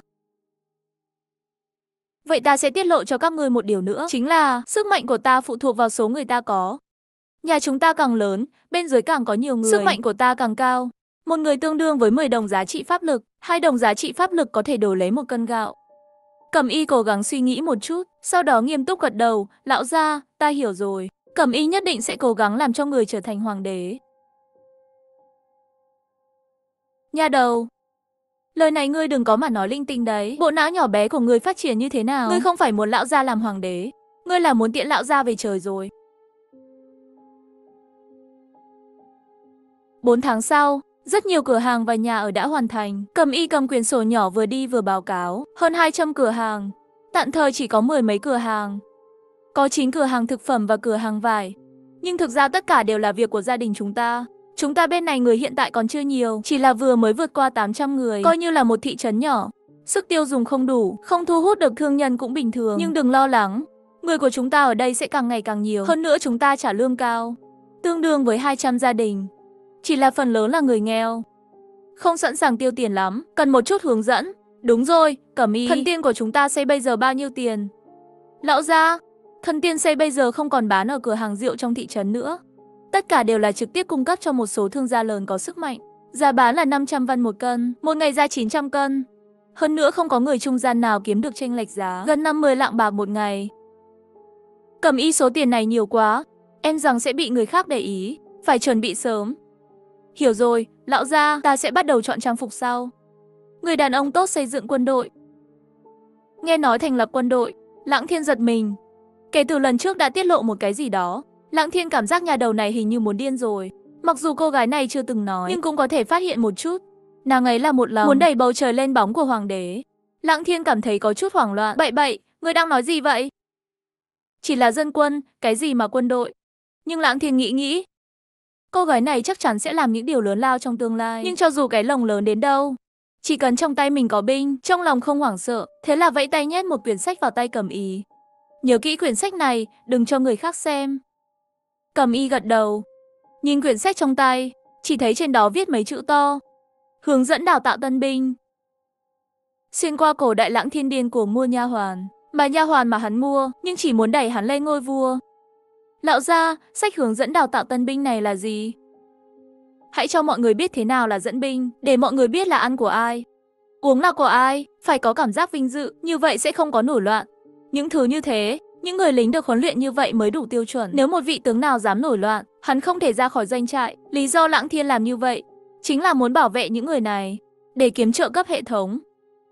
Speaker 1: Vậy ta sẽ tiết lộ cho các ngươi một điều nữa, chính là sức mạnh của ta phụ thuộc vào số người ta có. Nhà chúng ta càng lớn, bên dưới càng có nhiều người, sức mạnh của ta càng cao. Một người tương đương với 10 đồng giá trị pháp lực, 2 đồng giá trị pháp lực có thể đổi lấy 1 cân gạo. Cẩm Y cố gắng suy nghĩ một chút, sau đó nghiêm túc gật đầu, lão gia, ta hiểu rồi. Cẩm Y nhất định sẽ cố gắng làm cho người trở thành hoàng đế. Nha đầu, lời này ngươi đừng có mà nói linh tinh đấy. Bộ não nhỏ bé của ngươi phát triển như thế nào? Ngươi không phải muốn lão gia làm hoàng đế, ngươi là muốn tiễn lão gia về trời rồi. 4 tháng sau, rất nhiều cửa hàng và nhà ở đã hoàn thành. Cẩm Y cầm quyển sổ nhỏ vừa đi vừa báo cáo. Hơn 200 cửa hàng. Tạm thời chỉ có 10 mấy cửa hàng. Có 9 cửa hàng thực phẩm và cửa hàng vải. Nhưng thực ra tất cả đều là việc của gia đình chúng ta. Chúng ta bên này người hiện tại còn chưa nhiều, chỉ là vừa mới vượt qua 800 người. Coi như là một thị trấn nhỏ. Sức tiêu dùng không đủ, không thu hút được thương nhân cũng bình thường. Nhưng đừng lo lắng, người của chúng ta ở đây sẽ càng ngày càng nhiều. Hơn nữa chúng ta trả lương cao, tương đương với 200 gia đình. Chỉ là phần lớn là người nghèo, không sẵn sàng tiêu tiền lắm, cần một chút hướng dẫn. Đúng rồi, Cẩm Y, thần tiên của chúng ta xây bây giờ bao nhiêu tiền? Lão gia, thần tiên xây bây giờ không còn bán ở cửa hàng rượu trong thị trấn nữa. Tất cả đều là trực tiếp cung cấp cho một số thương gia lớn có sức mạnh. Giá bán là 500 văn 1 cân, một ngày ra 900 cân. Hơn nữa không có người trung gian nào kiếm được chênh lệch giá, gần 50 lạng bạc một ngày. Cẩm Y, số tiền này nhiều quá, em rằng sẽ bị người khác để ý, phải chuẩn bị sớm. Hiểu rồi, lão gia, ta sẽ bắt đầu chọn trang phục sau. Người đàn ông tốt xây dựng quân đội. Nghe nói thành lập quân đội, Lăng Thiên giật mình. Kể từ lần trước đã tiết lộ một cái gì đó, Lăng Thiên cảm giác nhà đầu này hình như muốn điên rồi. Mặc dù cô gái này chưa từng nói, nhưng cũng có thể phát hiện một chút. Nàng ấy là một lòng muốn đẩy bầu trời lên bóng của hoàng đế. Lăng Thiên cảm thấy có chút hoảng loạn. Bậy bậy, người đang nói gì vậy? Chỉ là dân quân, cái gì mà quân đội? Nhưng Lăng Thiên nghĩ, cô gái này chắc chắn sẽ làm những điều lớn lao trong tương lai. Nhưng cho dù cái lồng lớn đến đâu, chỉ cần trong tay mình có binh, trong lòng không hoảng sợ. Thế là vẫy tay nhét một quyển sách vào tay Cẩm Y. Nhớ kỹ quyển sách này, đừng cho người khác xem. Cẩm Y gật đầu, nhìn quyển sách trong tay, chỉ thấy trên đó viết mấy chữ to: hướng dẫn đào tạo tân binh. Xuyên qua cổ đại, Lăng Thiên điên cuồng mua nha hoàn, mà nha hoàn mà hắn mua, nhưng chỉ muốn đẩy hắn lên ngôi vua. Lão gia, sách hướng dẫn đào tạo tân binh này là gì? Hãy cho mọi người biết thế nào là dẫn binh, để mọi người biết là ăn của ai, uống là của ai, phải có cảm giác vinh dự, như vậy sẽ không có nổi loạn. Những thứ như thế, những người lính được huấn luyện như vậy mới đủ tiêu chuẩn. Nếu một vị tướng nào dám nổi loạn, hắn không thể ra khỏi doanh trại. Lý do Lăng Thiên làm như vậy chính là muốn bảo vệ những người này, để kiếm trợ cấp hệ thống.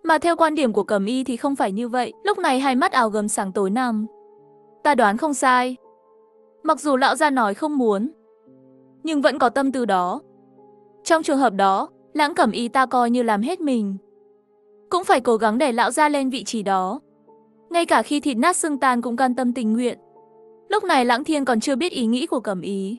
Speaker 1: Mà theo quan điểm của Cẩm Y thì không phải như vậy. Lúc này hai mắt ảo gầm sáng tối nằm. Ta đoán không sai. Mặc dù lão gia nói không muốn, nhưng vẫn có tâm tư đó. Trong trường hợp đó, Lãng Cẩm Y ta coi như làm hết mình, cũng phải cố gắng để lão gia lên vị trí đó. Ngay cả khi thịt nát xương tan cũng can tâm tình nguyện. Lúc này Lãng Thiên còn chưa biết ý nghĩ của Cẩm Y.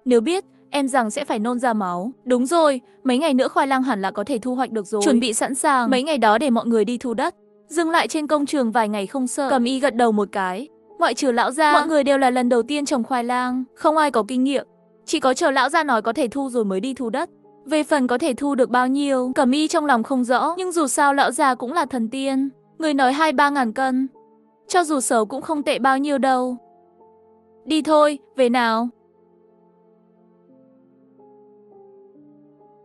Speaker 1: Nếu biết, em rằng sẽ phải nôn ra máu. Đúng rồi, mấy ngày nữa khoai lang hẳn là có thể thu hoạch được rồi. Chuẩn bị sẵn sàng, mấy ngày đó để mọi người đi thu đất. Dừng lại trên công trường vài ngày không sợ. Cẩm Y gật đầu một cái. Ngoại trừ lão gia, mọi người đều là lần đầu tiên trồng khoai lang, không ai có kinh nghiệm. Chỉ có chờ lão gia nói có thể thu rồi mới đi thu đất. Về phần có thể thu được bao nhiêu, Cẩm Y trong lòng không rõ, nhưng dù sao lão già cũng là thần tiên. Người nói 2-3 ngàn cân, cho dù xấu cũng không tệ bao nhiêu đâu. Đi thôi, về nào.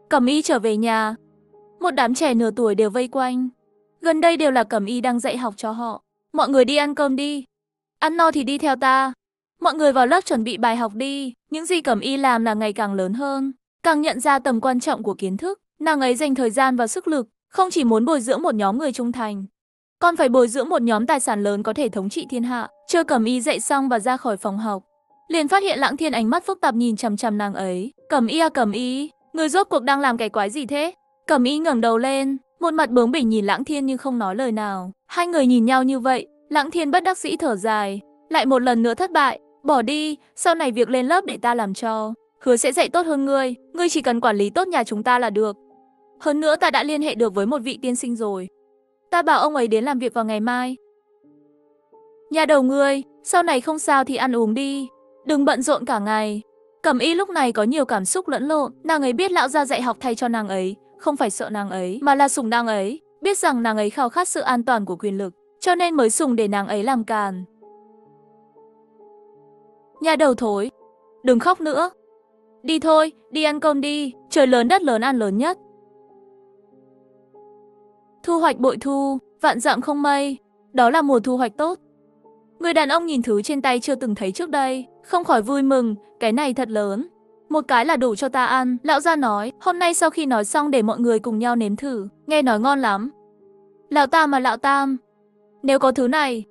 Speaker 1: Cẩm Y trở về nhà. Một đám trẻ nửa tuổi đều vây quanh. Gần đây đều là Cẩm Y đang dạy học cho họ. Mọi người đi ăn cơm đi. Ăn no thì đi theo ta. Mọi người vào lớp chuẩn bị bài học đi. Những gì Cẩm Y làm là ngày càng lớn hơn, càng nhận ra tầm quan trọng của kiến thức. Nàng ấy dành thời gian và sức lực, không chỉ muốn bồi dưỡng một nhóm người trung thành, còn phải bồi dưỡng một nhóm tài sản lớn có thể thống trị thiên hạ. Chờ Cẩm Y dạy xong và ra khỏi phòng học, liền phát hiện Lãng Thiên ánh mắt phức tạp nhìn chằm chằm nàng ấy. Cẩm Y à Cẩm Y, người rốt cuộc đang làm cái quái gì thế? Cẩm Y ngẩng đầu lên, một mặt bướng bỉnh nhìn Lãng Thiên nhưng không nói lời nào. Hai người nhìn nhau như vậy, Lãng Thiên bất đắc dĩ thở dài, lại một lần nữa thất bại. Bỏ đi, sau này việc lên lớp để ta làm cho. Hứa sẽ dạy tốt hơn ngươi chỉ cần quản lý tốt nhà chúng ta là được. Hơn nữa ta đã liên hệ được với một vị tiên sinh rồi. Ta bảo ông ấy đến làm việc vào ngày mai. Nhà đầu ngươi, sau này không sao thì ăn uống đi, đừng bận rộn cả ngày. Cẩm Y lúc này có nhiều cảm xúc lẫn lộn. Nàng ấy biết lão gia dạy học thay cho nàng ấy, không phải sợ nàng ấy, mà là sủng nàng ấy. Biết rằng nàng ấy khao khát sự an toàn của quyền lực, cho nên mới sủng để nàng ấy làm càn. Nhà đầu thối, đừng khóc nữa. Đi thôi, đi ăn cơm đi, trời lớn đất lớn ăn lớn nhất. Thu hoạch bội thu, vạn dặm không mây, đó là mùa thu hoạch tốt. Người đàn ông nhìn thứ trên tay chưa từng thấy trước đây, không khỏi vui mừng, cái này thật lớn. Một cái là đủ cho ta ăn, lão gia nói, hôm nay sau khi nói xong để mọi người cùng nhau nếm thử, nghe nói ngon lắm. Lão Tam à lão Tam, nếu có thứ này,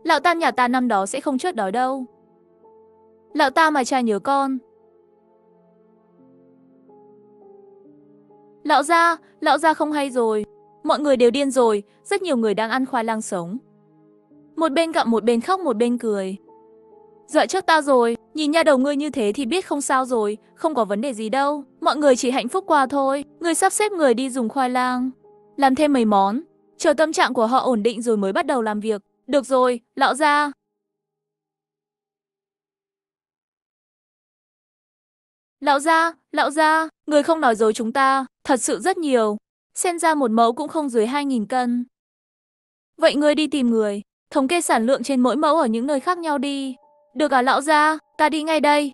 Speaker 1: lão Tam nhà ta năm đó sẽ không chết đói đâu. Lão Tam mà cha nhớ con. Lão gia không hay rồi, mọi người đều điên rồi, rất nhiều người đang ăn khoai lang sống. Một bên gặm một bên khóc một bên cười. Dọa chết ta rồi, nhìn nha đầu ngươi như thế thì biết không sao rồi, không có vấn đề gì đâu, mọi người chỉ hạnh phúc qua thôi. Ngươi sắp xếp người đi dùng khoai lang, làm thêm mấy món, chờ tâm trạng của họ ổn định rồi mới bắt đầu làm việc. Được rồi, lão gia. Lão gia, người không nói dối chúng ta, thật sự rất nhiều. Xem ra một mẫu cũng không dưới 2.000 cân. Vậy ngươi đi tìm người, thống kê sản lượng trên mỗi mẫu ở những nơi khác nhau đi. Được à lão gia, ta đi ngay đây.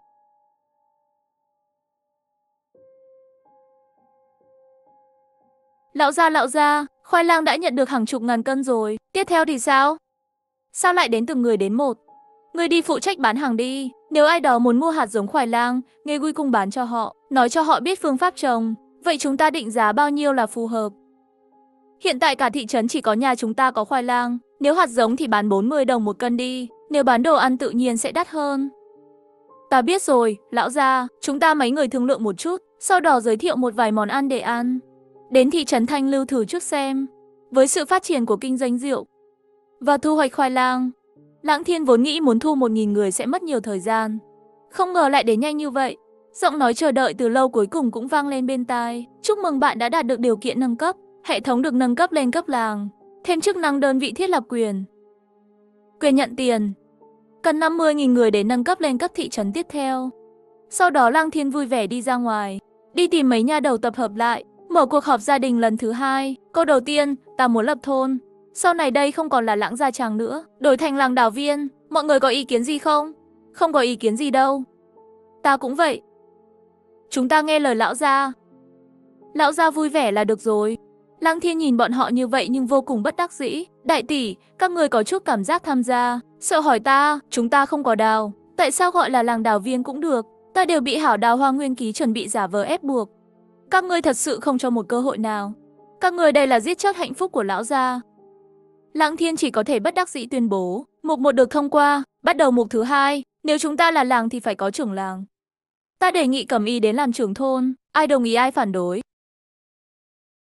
Speaker 1: Lão gia, khoai lang đã nhận được hàng chục ngàn cân rồi, tiếp theo thì sao? Sao lại đến từng người đến một? Ngươi đi phụ trách bán hàng đi, nếu ai đó muốn mua hạt giống khoai lang, nghe vui cung bán cho họ, nói cho họ biết phương pháp trồng, vậy chúng ta định giá bao nhiêu là phù hợp. Hiện tại cả thị trấn chỉ có nhà chúng ta có khoai lang, nếu hạt giống thì bán 40 đồng một cân đi, nếu bán đồ ăn tự nhiên sẽ đắt hơn. Ta biết rồi, lão gia, chúng ta mấy người thương lượng một chút, sau đó giới thiệu một vài món ăn để ăn. Đến thị trấn Thanh Lưu thử trước xem. Với sự phát triển của kinh doanh rượu và thu hoạch khoai lang, Lãng Thiên vốn nghĩ muốn thu 1.000 người sẽ mất nhiều thời gian, không ngờ lại đến nhanh như vậy. Giọng nói chờ đợi từ lâu cuối cùng cũng vang lên bên tai. Chúc mừng bạn đã đạt được điều kiện nâng cấp. Hệ thống được nâng cấp lên cấp làng, thêm chức năng đơn vị thiết lập quyền nhận tiền. Cần 50.000 người để nâng cấp lên cấp thị trấn tiếp theo. Sau đó Lãng Thiên vui vẻ đi ra ngoài, đi tìm mấy nha đầu tập hợp lại, mở cuộc họp gia đình lần thứ 2. Câu đầu tiên, ta muốn lập thôn. Sau này đây không còn là Lãng Gia Tràng nữa, đổi thành Làng Đào Viên. Mọi người có ý kiến gì không? Không có ý kiến gì đâu. Ta cũng vậy. Chúng ta nghe lời lão gia. Lão gia vui vẻ là được rồi. Lãng Thiên nhìn bọn họ như vậy nhưng vô cùng bất đắc dĩ. Đại tỷ, các người có chút cảm giác tham gia, sợ hỏi ta, chúng ta không có đào, tại sao gọi là Làng Đào Viên cũng được, ta đều bị Hảo Đào Hoa Nguyên Ký chuẩn bị giả vờ ép buộc. Các ngươi thật sự không cho một cơ hội nào. Các người đây là giết chết hạnh phúc của lão gia. Lãng Thiên chỉ có thể bất đắc dĩ tuyên bố, mục 1 được thông qua, bắt đầu mục thứ 2, nếu chúng ta là làng thì phải có trưởng làng. Ta đề nghị Cẩm Y đến làm trưởng thôn, ai đồng ý ai phản đối.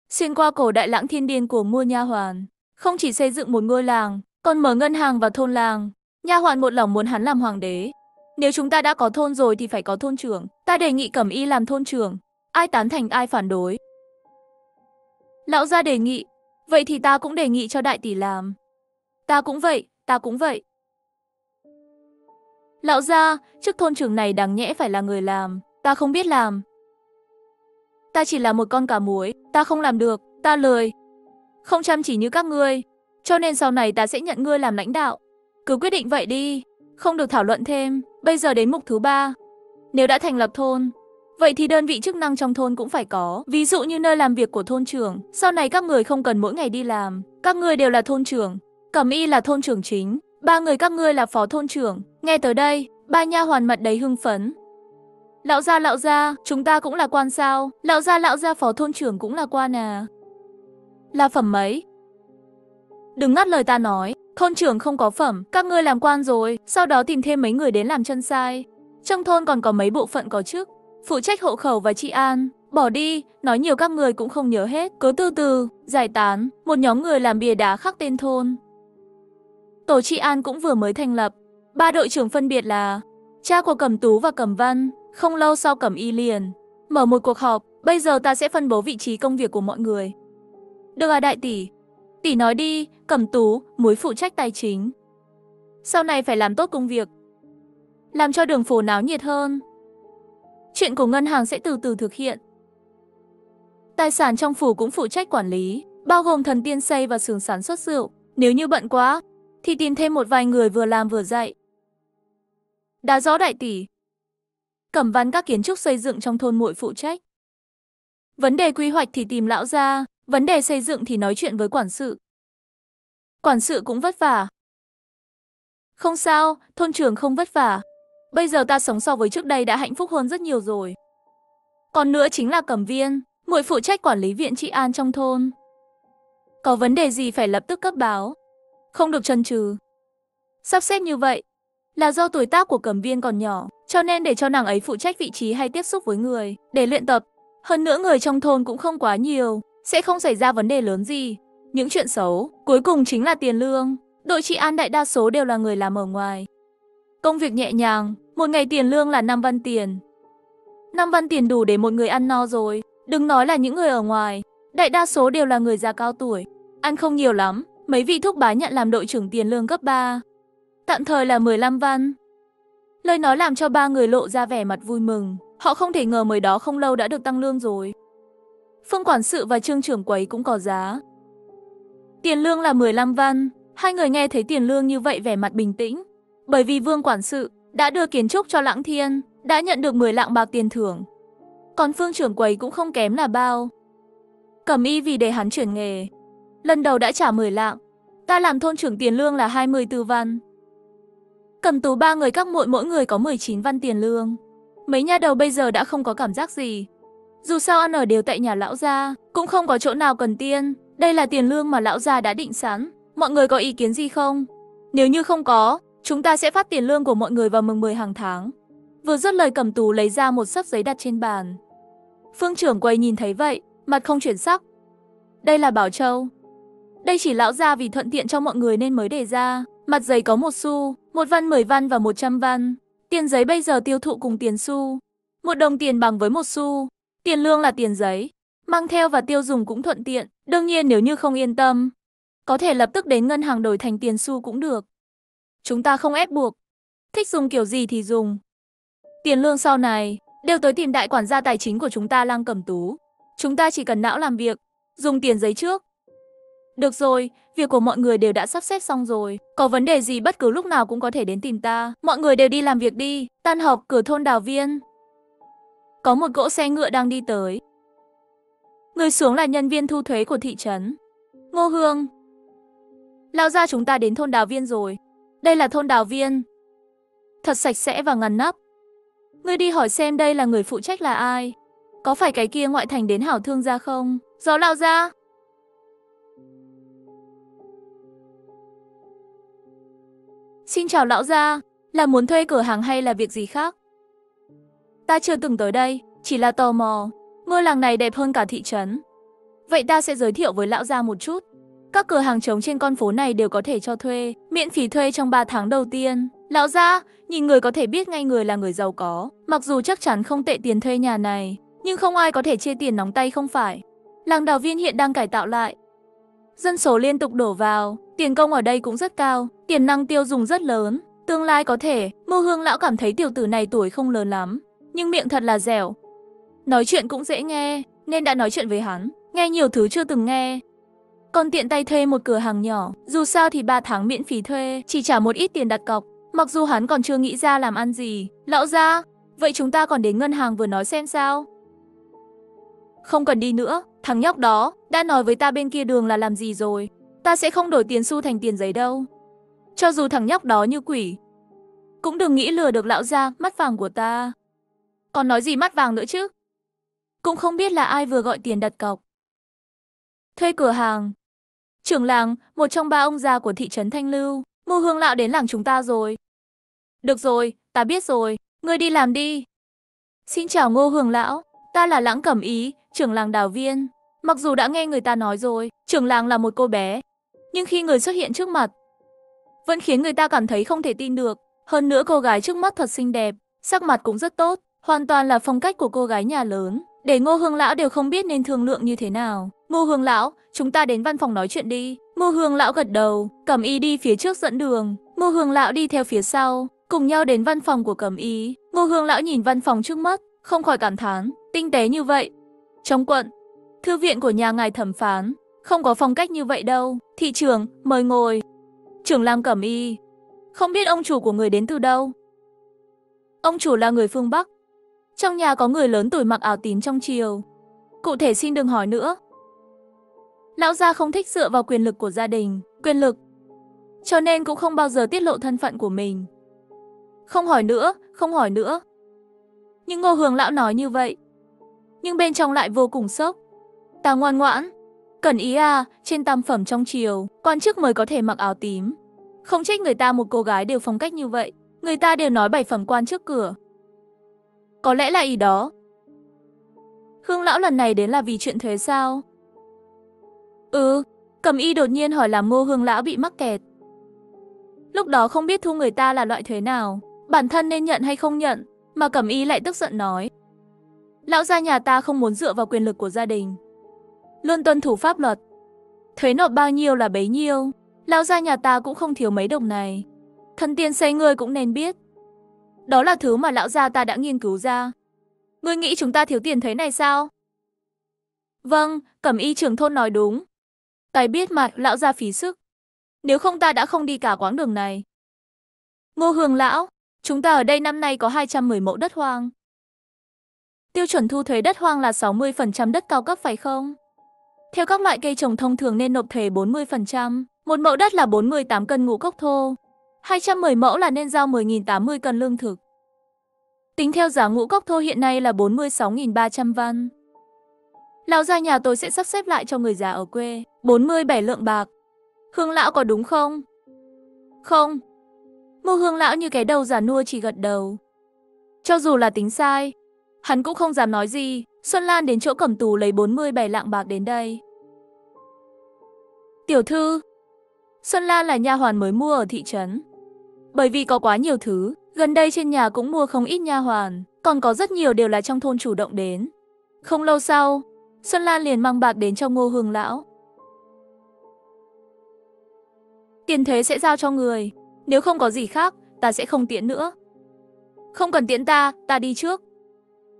Speaker 1: Xuyên qua cổ đại Lãng Thiên điên của mua nha hoàn, không chỉ xây dựng một ngôi làng, còn mở ngân hàng vào thôn làng. Nha hoàn một lòng muốn hắn làm hoàng đế. Nếu chúng ta đã có thôn rồi thì phải có thôn trưởng. Ta đề nghị Cẩm Y làm thôn trưởng. Ai tán thành ai phản đối? Lão gia đề nghị. Vậy thì ta cũng đề nghị cho đại tỷ làm. Ta cũng vậy, ta cũng vậy. Lão gia, chức thôn trưởng này đáng nhẽ phải là người làm. Ta không biết làm. Ta chỉ là một con cá muối. Ta không làm được, ta lười. Không chăm chỉ như các ngươi. Cho nên sau này ta sẽ nhận ngươi làm lãnh đạo. Cứ quyết định vậy đi. Không được thảo luận thêm. Bây giờ đến mục thứ 3. Nếu đã thành lập thôn, vậy thì đơn vị chức năng trong thôn cũng phải có. Ví dụ như nơi làm việc của thôn trưởng. Sau này các người không cần mỗi ngày đi làm. Các ngươi đều là thôn trưởng. Cẩm Y là thôn trưởng chính. 3 người các ngươi là phó thôn trưởng. Nghe tới đây, 3 nha hoàn mặt đầy hưng phấn. Lão gia, chúng ta cũng là quan sao? Lão gia, phó thôn trưởng cũng là quan à? Là phẩm mấy? Đừng ngắt lời ta nói. Thôn trưởng không có phẩm, các ngươi làm quan rồi, sau đó tìm thêm mấy người đến làm chân sai. Trong thôn còn có mấy bộ phận có chức, phụ trách hộ khẩu và trị an. Bỏ đi, nói nhiều các người cũng không nhớ hết, cứ từ từ, giải tán. Một nhóm người làm bìa đá khắc tên thôn. Tổ trị an cũng vừa mới thành lập. 3 đội trưởng phân biệt là cha của Cẩm Tú và Cẩm Văn. Không lâu sau Cẩm Y liền mở một cuộc họp. Bây giờ ta sẽ phân bố vị trí công việc của mọi người. Được à đại tỷ? Tỷ nói đi. Cẩm Tú, muối phụ trách tài chính. Sau này phải làm tốt công việc, làm cho đường phố náo nhiệt hơn. Chuyện của ngân hàng sẽ từ từ thực hiện. Tài sản trong phủ cũng phụ trách quản lý, bao gồm thần tiên xây và xưởng sản xuất rượu. Nếu như bận quá, thì tìm thêm một vài người vừa làm vừa dạy. Đã rõ đại tỷ. Cẩm Văn các kiến trúc xây dựng trong thôn muội phụ trách. Vấn đề quy hoạch thì tìm lão gia, vấn đề xây dựng thì nói chuyện với quản sự. Quản sự cũng vất vả. Không sao, thôn trưởng không vất vả. Bây giờ ta sống so với trước đây đã hạnh phúc hơn rất nhiều rồi. Còn nữa chính là Cẩm Viên, muội phụ trách quản lý viện trị an trong thôn. Có vấn đề gì phải lập tức cấp báo, không được chần chừ. Sắp xếp như vậy là do tuổi tác của Cẩm Viên còn nhỏ, cho nên để cho nàng ấy phụ trách vị trí hay tiếp xúc với người, để luyện tập. Hơn nữa người trong thôn cũng không quá nhiều, sẽ không xảy ra vấn đề lớn gì. Những chuyện xấu, cuối cùng chính là tiền lương. Đội trị an đại đa số đều là người làm ở ngoài. Công việc nhẹ nhàng, một ngày tiền lương là 5 văn tiền. 5 văn tiền đủ để một người ăn no rồi, đừng nói là những người ở ngoài. Đại đa số đều là người già cao tuổi, ăn không nhiều lắm. Mấy vị thúc bá nhận làm đội trưởng tiền lương gấp 3, tạm thời là 15 văn. Lời nói làm cho 3 người lộ ra vẻ mặt vui mừng. Họ không thể ngờ mới đó không lâu đã được tăng lương rồi. Phương quản sự và Trương trưởng quầy cũng có giá. Tiền lương là 15 văn. Hai người nghe thấy tiền lương như vậy vẻ mặt bình tĩnh. Bởi vì Vương quản sự đã đưa kiến trúc cho Lãng Thiên, đã nhận được 10 lạng bạc tiền thưởng. Còn Phương trưởng quầy cũng không kém là bao. Cẩm Y vì để hắn chuyển nghề, lần đầu đã trả 10 lạng. Ta làm thôn trưởng tiền lương là 24 văn. Cẩm Tú 3 người các muội mỗi người có 19 văn tiền lương. Mấy nha đầu bây giờ đã không có cảm giác gì. Dù sao ăn ở đều tại nhà lão gia, cũng không có chỗ nào cần tiền. Đây là tiền lương mà lão gia đã định sẵn. Mọi người có ý kiến gì không? Nếu như không có, chúng ta sẽ phát tiền lương của mọi người vào mùng 10 hàng tháng. Vừa dứt lời Cẩm Tú lấy ra một xấp giấy đặt trên bàn. Phương trưởng quầy nhìn thấy vậy, mặt không chuyển sắc. Đây là Bảo Châu. Đây chỉ lão gia vì thuận tiện cho mọi người nên mới đề ra. Mặt giấy có 1 xu, 1 văn, 10 văn và 100 văn. Tiền giấy bây giờ tiêu thụ cùng tiền xu. 1 đồng tiền bằng với 1 xu. Tiền lương là tiền giấy, mang theo và tiêu dùng cũng thuận tiện. Đương nhiên nếu như không yên tâm, có thể lập tức đến ngân hàng đổi thành tiền xu cũng được. Chúng ta không ép buộc, thích dùng kiểu gì thì dùng. Tiền lương sau này đều tới tìm đại quản gia tài chính của chúng ta Lăng Cẩm Tú. Chúng ta chỉ cần não làm việc, dùng tiền giấy trước. Được rồi, việc của mọi người đều đã sắp xếp xong rồi. Có vấn đề gì bất cứ lúc nào cũng có thể đến tìm ta. Mọi người đều đi làm việc đi. Tan họp cửa thôn Đào Viên. Có một cỗ xe ngựa đang đi tới. Người xuống là nhân viên thu thuế của thị trấn. Ngô Hương. Lão gia chúng ta đến thôn Đào Viên rồi. Đây là thôn Đào Viên. Thật sạch sẽ và ngăn nắp. Ngươi đi hỏi xem đây là người phụ trách là ai. Có phải cái kia ngoại thành đến hảo thương gia không? Rõ lão gia. Xin chào lão gia, là muốn thuê cửa hàng hay là việc gì khác? Ta chưa từng tới đây, chỉ là tò mò. Ngôi làng này đẹp hơn cả thị trấn. Vậy ta sẽ giới thiệu với lão gia một chút. Các cửa hàng trống trên con phố này đều có thể cho thuê, miễn phí thuê trong 3 tháng đầu tiên. Lão gia, nhìn người có thể biết ngay người là người giàu có. Mặc dù chắc chắn không tệ tiền thuê nhà này, nhưng không ai có thể chê tiền nóng tay không phải. Làng Đào Viên hiện đang cải tạo lại. Dân số liên tục đổ vào, tiền công ở đây cũng rất cao, tiềm năng tiêu dùng rất lớn. Tương lai có thể, Ngô Hương lão cảm thấy tiểu tử này tuổi không lớn lắm, nhưng miệng thật là dẻo. Nói chuyện cũng dễ nghe, nên đã nói chuyện với hắn, nghe nhiều thứ chưa từng nghe. Còn tiện tay thuê một cửa hàng nhỏ, dù sao thì 3 tháng miễn phí thuê, chỉ trả một ít tiền đặt cọc. Mặc dù hắn còn chưa nghĩ ra làm ăn gì. Lão gia, vậy chúng ta còn đến ngân hàng vừa nói xem sao? Không cần đi nữa, thằng nhóc đó đã nói với ta bên kia đường là làm gì rồi. Ta sẽ không đổi tiền xu thành tiền giấy đâu. Cho dù thằng nhóc đó như quỷ, cũng đừng nghĩ lừa được lão gia, mắt vàng của ta. Còn nói gì mắt vàng nữa chứ? Cũng không biết là ai vừa gọi tiền đặt cọc. Thuê cửa hàng. Trưởng làng, một trong 3 ông già của thị trấn Thanh Lưu, Ngô Hương lão đến làng chúng ta rồi. Được rồi, ta biết rồi, ngươi đi làm đi. Xin chào Ngô Hương lão, ta là Lãng Cẩm Ý, trưởng làng Đào Viên. Mặc dù đã nghe người ta nói rồi, trưởng làng là một cô bé, nhưng khi người xuất hiện trước mặt, vẫn khiến người ta cảm thấy không thể tin được. Hơn nữa cô gái trước mắt thật xinh đẹp, sắc mặt cũng rất tốt, hoàn toàn là phong cách của cô gái nhà lớn. Để Ngô Hương lão đều không biết nên thương lượng như thế nào. Ngô Hương lão, chúng ta đến văn phòng nói chuyện đi. Ngô Hương lão gật đầu, Cẩm Ý đi phía trước dẫn đường, Ngô Hương lão đi theo phía sau, cùng nhau đến văn phòng của Cẩm Ý. Ngô Hương lão nhìn văn phòng trước mắt, không khỏi cảm thán, tinh tế như vậy. Trong quận, thư viện của nhà ngài thẩm phán, không có phong cách như vậy đâu. Thị trưởng, mời ngồi. Trưởng làng Cẩm Ý, không biết ông chủ của người đến từ đâu? Ông chủ là người phương Bắc. Trong nhà có người lớn tuổi mặc áo tím trong triều. Cụ thể xin đừng hỏi nữa. Lão gia không thích dựa vào quyền lực của gia đình, quyền lực, cho nên cũng không bao giờ tiết lộ thân phận của mình. Không hỏi nữa, không hỏi nữa. Nhưng Ngô Hương lão nói như vậy, nhưng bên trong lại vô cùng sốc. Ta ngoan ngoãn. Cẩn Ý à, trên tam phẩm trong triều, quan chức mới có thể mặc áo tím. Không trách người ta một cô gái đều phong cách như vậy. Người ta đều nói 7 phẩm quan trước cửa. Có lẽ là ý đó. Hương lão lần này đến là vì chuyện thuế sao? Cẩm Y đột nhiên hỏi làm Ngô Hương lão bị mắc kẹt. Lúc đó không biết thu người ta là loại thuế nào, bản thân nên nhận hay không nhận, mà Cẩm Y lại tức giận nói. Lão gia nhà ta không muốn dựa vào quyền lực của gia đình, luôn tuân thủ pháp luật. Thuế nộp bao nhiêu là bấy nhiêu, lão gia nhà ta cũng không thiếu mấy đồng này. Thân tiên xây ngươi cũng nên biết. Đó là thứ mà lão gia ta đã nghiên cứu ra. Ngươi nghĩ chúng ta thiếu tiền thuế này sao? Vâng, Cẩm Y trưởng thôn nói đúng. Tài biết mà, lão gia phí sức. Nếu không ta đã không đi cả quãng đường này. Ngô Hương lão, chúng ta ở đây năm nay có 210 mẫu đất hoang. Tiêu chuẩn thu thuế đất hoang là 60% đất cao cấp phải không? Theo các loại cây trồng thông thường nên nộp thuế 40%. Một mẫu đất là 48 cân ngũ cốc thô. 210 mẫu là nên giao 10.080 cân lương thực. Tính theo giá ngũ cốc thô hiện nay là 46.300 văn. Lão gia nhà tôi sẽ sắp xếp lại cho người già ở quê 47 lượng bạc. Hương lão có đúng không? Không. Ngô Hương lão như cái đầu già nua chỉ gật đầu. Cho dù là tính sai, hắn cũng không dám nói gì. Xuân Lan đến chỗ Cẩm Tú lấy 47 lạng bạc đến đây. Tiểu thư, Xuân Lan là nha hoàn mới mua ở thị trấn. Bởi vì có quá nhiều thứ, gần đây trên nhà cũng mua không ít nha hoàn, còn có rất nhiều đều là trong thôn chủ động đến. Không lâu sau, Xuân Lan liền mang bạc đến cho Ngô Hương lão. Tiền thuế sẽ giao cho người, nếu không có gì khác, ta sẽ không tiễn nữa. Không cần tiễn ta đi trước.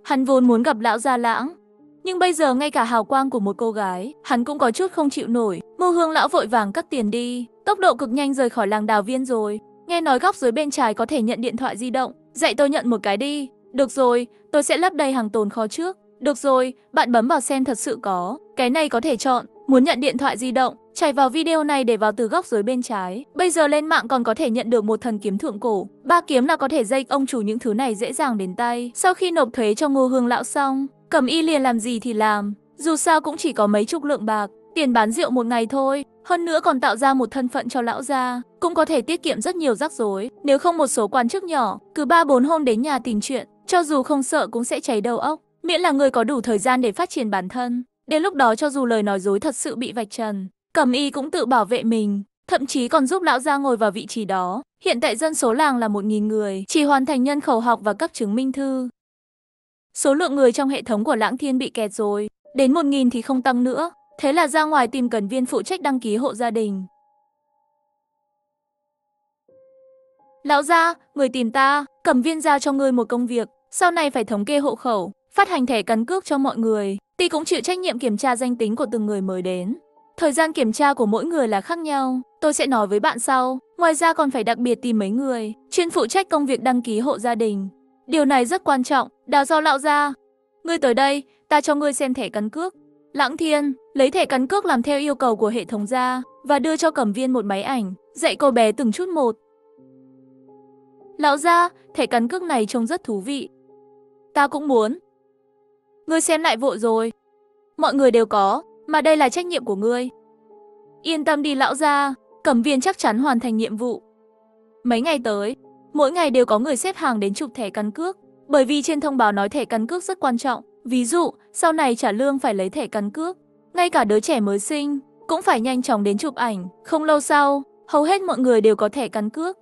Speaker 1: Hắn vốn muốn gặp lão gia Lãng, nhưng bây giờ ngay cả hào quang của một cô gái, hắn cũng có chút không chịu nổi. Ngô Hương lão vội vàng cất tiền đi, tốc độ cực nhanh rời khỏi làng Đào Viên rồi. Nghe nói góc dưới bên trái có thể nhận điện thoại di động, dạy tôi nhận một cái đi. Được rồi, tôi sẽ lấp đầy hàng tồn kho trước. Được rồi, bạn bấm vào xem thật sự có. Cái này có thể chọn, muốn nhận điện thoại di động, chạy vào video này để vào từ góc dưới bên trái. Bây giờ lên mạng còn có thể nhận được một thần kiếm thượng cổ. 3 kiếm là có thể dây ông chủ những thứ này dễ dàng đến tay. Sau khi nộp thuế cho Ngô Hương lão xong, Cẩm Y liền làm gì thì làm. Dù sao cũng chỉ có mấy chục lượng bạc, tiền bán rượu một ngày thôi. Hơn nữa còn tạo ra một thân phận cho lão gia, cũng có thể tiết kiệm rất nhiều rắc rối. Nếu không một số quan chức nhỏ, cứ 3-4 hôm đến nhà tìm chuyện, cho dù không sợ cũng sẽ cháy đầu óc. Miễn là người có đủ thời gian để phát triển bản thân, Đến lúc đó cho dù lời nói dối thật sự bị vạch trần, Cẩm Y cũng tự bảo vệ mình, thậm chí còn giúp lão gia ngồi vào vị trí đó. Hiện tại dân số làng là 1.000 người, chỉ hoàn thành nhân khẩu học và cấp chứng minh thư. Số lượng người trong hệ thống của Lãng Thiên bị kẹt rồi, đến 1.000 thì không tăng nữa. Thế là ra ngoài tìm cần viên phụ trách đăng ký hộ gia đình. Lão gia, người tìm ta, Cẩm viên giao cho ngươi một công việc, sau này phải thống kê hộ khẩu, phát hành thẻ căn cước cho mọi người. Ty cũng chịu trách nhiệm kiểm tra danh tính của từng người mới đến. Thời gian kiểm tra của mỗi người là khác nhau, tôi sẽ nói với bạn sau. Ngoài ra còn phải đặc biệt tìm mấy người, chuyên phụ trách công việc đăng ký hộ gia đình. Điều này rất quan trọng, đào do lão gia. Ngươi tới đây, ta cho ngươi xem thẻ căn cước. Lãng Thiên, lấy thẻ căn cước làm theo yêu cầu của hệ thống ra, và đưa cho Cẩm viên một máy ảnh, dạy cô bé từng chút một. Lão gia, thẻ căn cước này trông rất thú vị. Ta cũng muốn. Ngươi xem lại vội rồi. Mọi người đều có, mà đây là trách nhiệm của ngươi. Yên tâm đi lão gia, Cẩm viên chắc chắn hoàn thành nhiệm vụ. Mấy ngày tới, mỗi ngày đều có người xếp hàng đến chụp thẻ căn cước, bởi vì trên thông báo nói thẻ căn cước rất quan trọng. Ví dụ, sau này trả lương phải lấy thẻ căn cước, ngay cả đứa trẻ mới sinh cũng phải nhanh chóng đến chụp ảnh. Không lâu sau, hầu hết mọi người đều có thẻ căn cước.